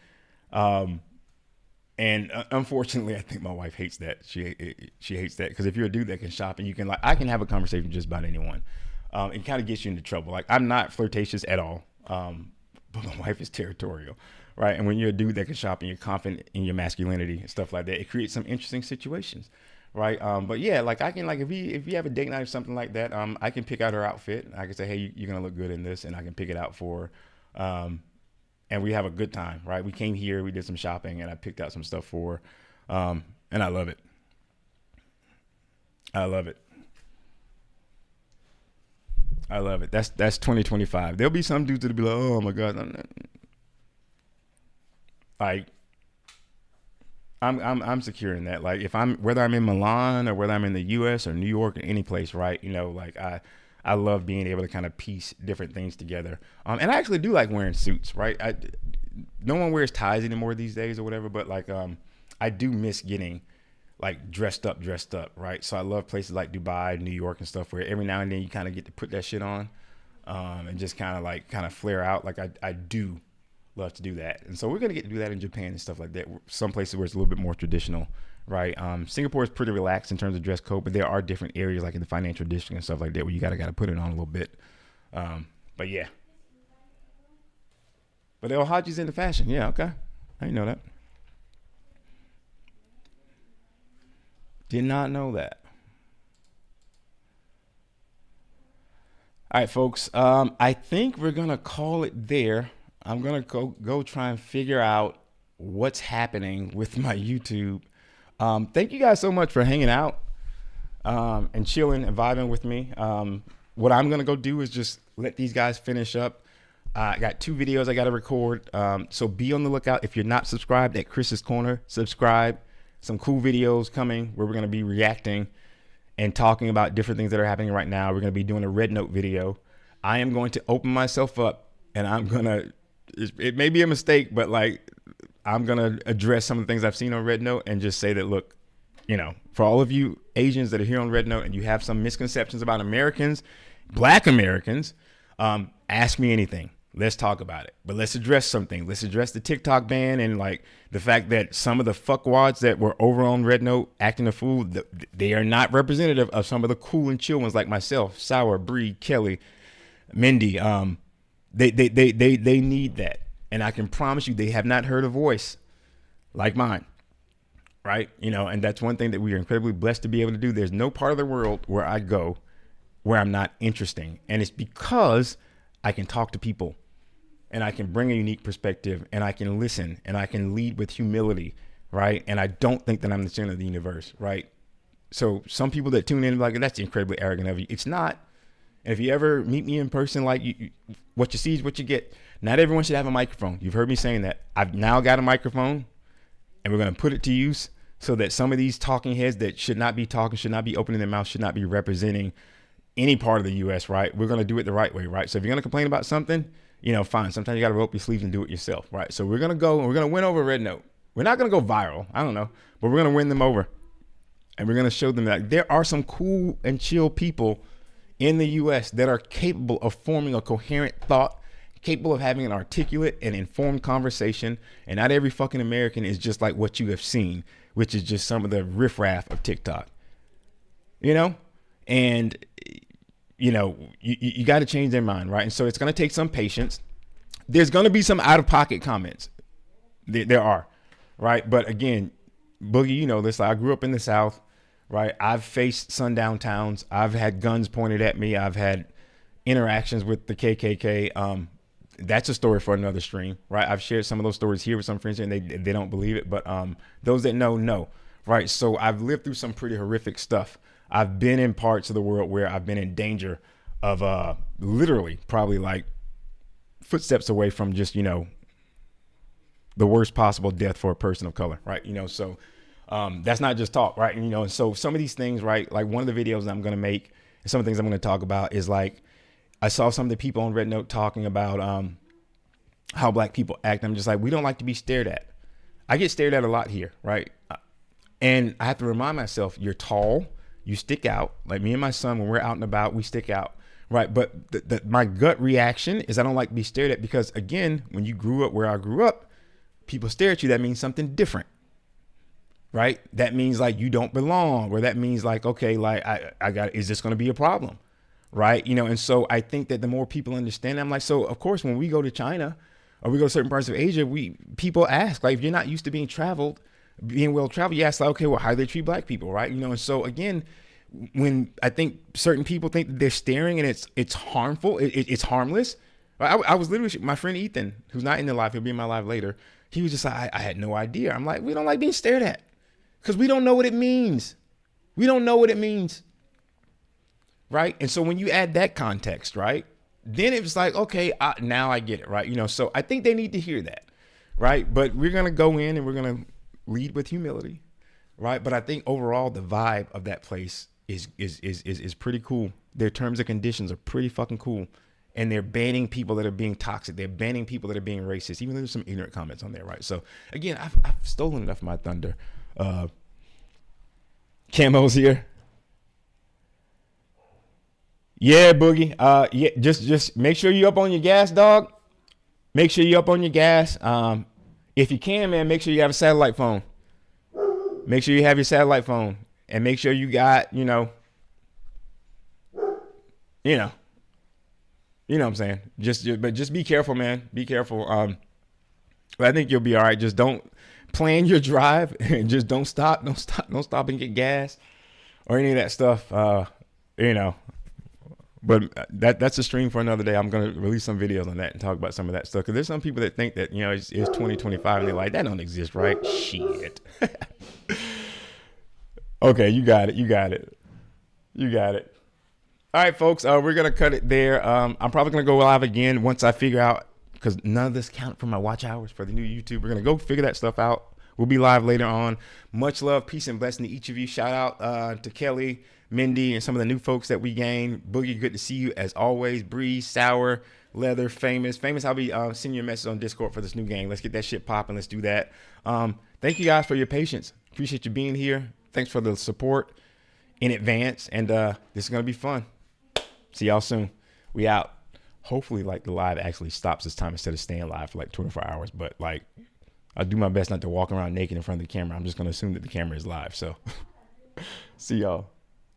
And unfortunately, I think my wife hates that. She hates that, because if you're a dude that can shop and you can, like, I can have a conversation just about anyone. It kind of gets you into trouble. Like, I'm not flirtatious at all, but my wife is territorial, right? And when you're a dude that can shop and you're confident in your masculinity and stuff like that, it creates some interesting situations, right? But yeah, like, I can, like, if you have a date night or something like that, I can pick out her outfit. I can say, hey, you're gonna look good in this, and I can pick it out for her. And we have a good time, right? We came here, we did some shopping, and I picked out some stuff for her. And I love it. I love it. I love it. That's 2025. There'll be some dudes that'll be like, oh my God. Like, I'm secure in that. Like, whether I'm in Milan or whether I'm in the US or New York or any place, right? Like, I love being able to kind of piece different things together. And I actually do like wearing suits, right? No one wears ties anymore these days or whatever, but, like, I do miss getting, like, dressed up, right? So I love places like Dubai, New York and stuff, where every now and then you kind of get to put that shit on, and just kind of flare out. Like, I do love to do that. And so we're going to get to do that in Japan and stuff like that. Some places where it's a little bit more traditional right? Singapore is pretty relaxed in terms of dress code, but there are different areas like in the financial district and stuff like that where you gotta put it on a little bit. But yeah. But El Haji's into fashion. Yeah, okay. I didn't know that. Did not know that. All right, folks. I think we're gonna call it there. I'm gonna go try and figure out what's happening with my YouTube. Thank you guys so much for hanging out and chilling and vibing with me. What I'm gonna go do is just let these guys finish up. I got 2 videos I gotta record. So be on the lookout. If you're not subscribed at Chris's Corner, subscribe. Some cool videos coming where we're gonna be reacting and talking about different things that are happening right now. We're going to be doing a Red Note video. I am going to open myself up, and I'm going to, it may be a mistake, but like, I'm going to address some of the things I've seen on Red Note and just say that, look, you know, for all of you Asians that are here on Red Note and you have some misconceptions about Americans, Black Americans, ask me anything. Let's talk about it. But let's address something. Let's address the TikTok ban and like the fact that some of the fuckwads that were over on Red Note acting a fool, they are not representative of some of the cool and chill ones like myself, Sour, Bree, Kelly, Mindy. They need that. And I can promise you they have not heard a voice like mine. Right? You know, and that's one thing that we are incredibly blessed to be able to do. There's no part of the world where I go where I'm not interesting. And it's because I can talk to people. And I can bring a unique perspective, and I can listen, and I can lead with humility, right? And I don't think that I'm the center of the universe, right? So some people that tune in like, that's incredibly arrogant of you. It's not. And if you ever meet me in person, like what you see is what you get. Not everyone should have a microphone. You've heard me saying that. I've now got a microphone, and we're going to put it to use so that some of these talking heads that should not be talking, should not be opening their mouth, should not be representing any part of the U.S., right? We're going to do it the right way, right? So if you're going to complain about something, you know, fine. Sometimes you got to roll up your sleeves and do it yourself, right? So we're going to go and we're going to win over Red Note. We're not going to go viral. I don't know, but we're going to win them over. And we're going to show them that there are some cool and chill people in the U.S. that are capable of forming a coherent thought, capable of having an articulate and informed conversation. And not every fucking American is just like what you have seen, which is just some of the riffraff of TikTok, you know? And you know, you got to change their mind, right? And so it's going to take some patience. There's going to be some out-of-pocket comments. There are, right? But again, Boogie, you know this. I grew up in the South, right? I've faced sundown towns. I've had guns pointed at me. I've had interactions with the KKK. That's a story for another stream, right? I've shared some of those stories here with some friends, and they don't believe it. But those that know, right? So I've lived through some pretty horrific stuff. I've been in parts of the world where I've been in danger of literally probably like footsteps away from just, you know, the worst possible death for a person of color, right? You know, so that's not just talk, right? And, you know, and so some of these things, right, like one of the videos that I'm going to make and some of the things I'm going to talk about is like, I saw some of the people on Red Note talking about how Black people act. I'm just like, we don't like to be stared at. I get stared at a lot here, right? And I have to remind myself, you're tall. You stick out. Like me and my son, when we're out and about, we stick out, right? But my gut reaction is I don't like to be stared at because, again, when you grew up where I grew up, people stare at you. That means something different, right? That means like you don't belong, or that means like, okay, like is this going to be a problem, right? You know, and so I think that the more people understand, I'm like, so of course, when we go to China or we go to certain parts of Asia, people ask, like, if you're not used to being well traveled, you ask like, okay, well, how do they treat Black people, right? You know, and so again, when I think certain people think that they're staring and it's harmful, it's harmless. I was literally, my friend Ethan, who's not in the live, he'll be in my live later. He was just like, I had no idea. I'm like, we don't like being stared at because we don't know what it means. We don't know what it means, right? And so when you add that context, right, then it was like, okay, now I get it, right? You know, so I think they need to hear that, right? But we're gonna go in and we're gonna lead with humility, right? But I think overall the vibe of that place is pretty cool. Their terms and conditions are pretty fucking cool. And they're banning people that are being toxic. They're banning people that are being racist, even though there's some ignorant comments on there, right? So again, I've stolen enough of my thunder. Camo's here. Yeah, Boogie. Yeah, just make sure you up on your gas, dog. Make sure you up on your gas. If you can, man, make sure you have a satellite phone. Make sure you have your satellite phone, and make sure you got, you know what I'm saying. But just be careful, man. Be careful. But I think you'll be all right. Just don't plan your drive, and just don't stop and get gas or any of that stuff. But that's a stream for another day. I'm gonna release some videos on that and talk about some of that stuff. Because there's some people that think that it's 2025 and they're like, that don't exist, right? Shit. Okay, you got it. All right, folks. We're gonna cut it there. I'm probably gonna go live again once I figure out, because none of this count for my watch hours for the new YouTube. We're gonna go figure that stuff out. We'll be live later on. Much love, peace, and blessing to each of you. Shout out to Kelly, Mindy, and some of the new folks that we gained. Boogie, good to see you as always. Breeze, Sour, Leather, Famous. I'll be sending you a message on Discord for this new game. Let's get that shit popping. Let's do that. Thank you guys for your patience. Appreciate you being here. Thanks for the support in advance. And this is going to be fun. See y'all soon. We out. Hopefully, the live actually stops this time instead of staying live for 24 hours. But I'll do my best not to walk around naked in front of the camera. I'm just going to assume that the camera is live. So see y'all.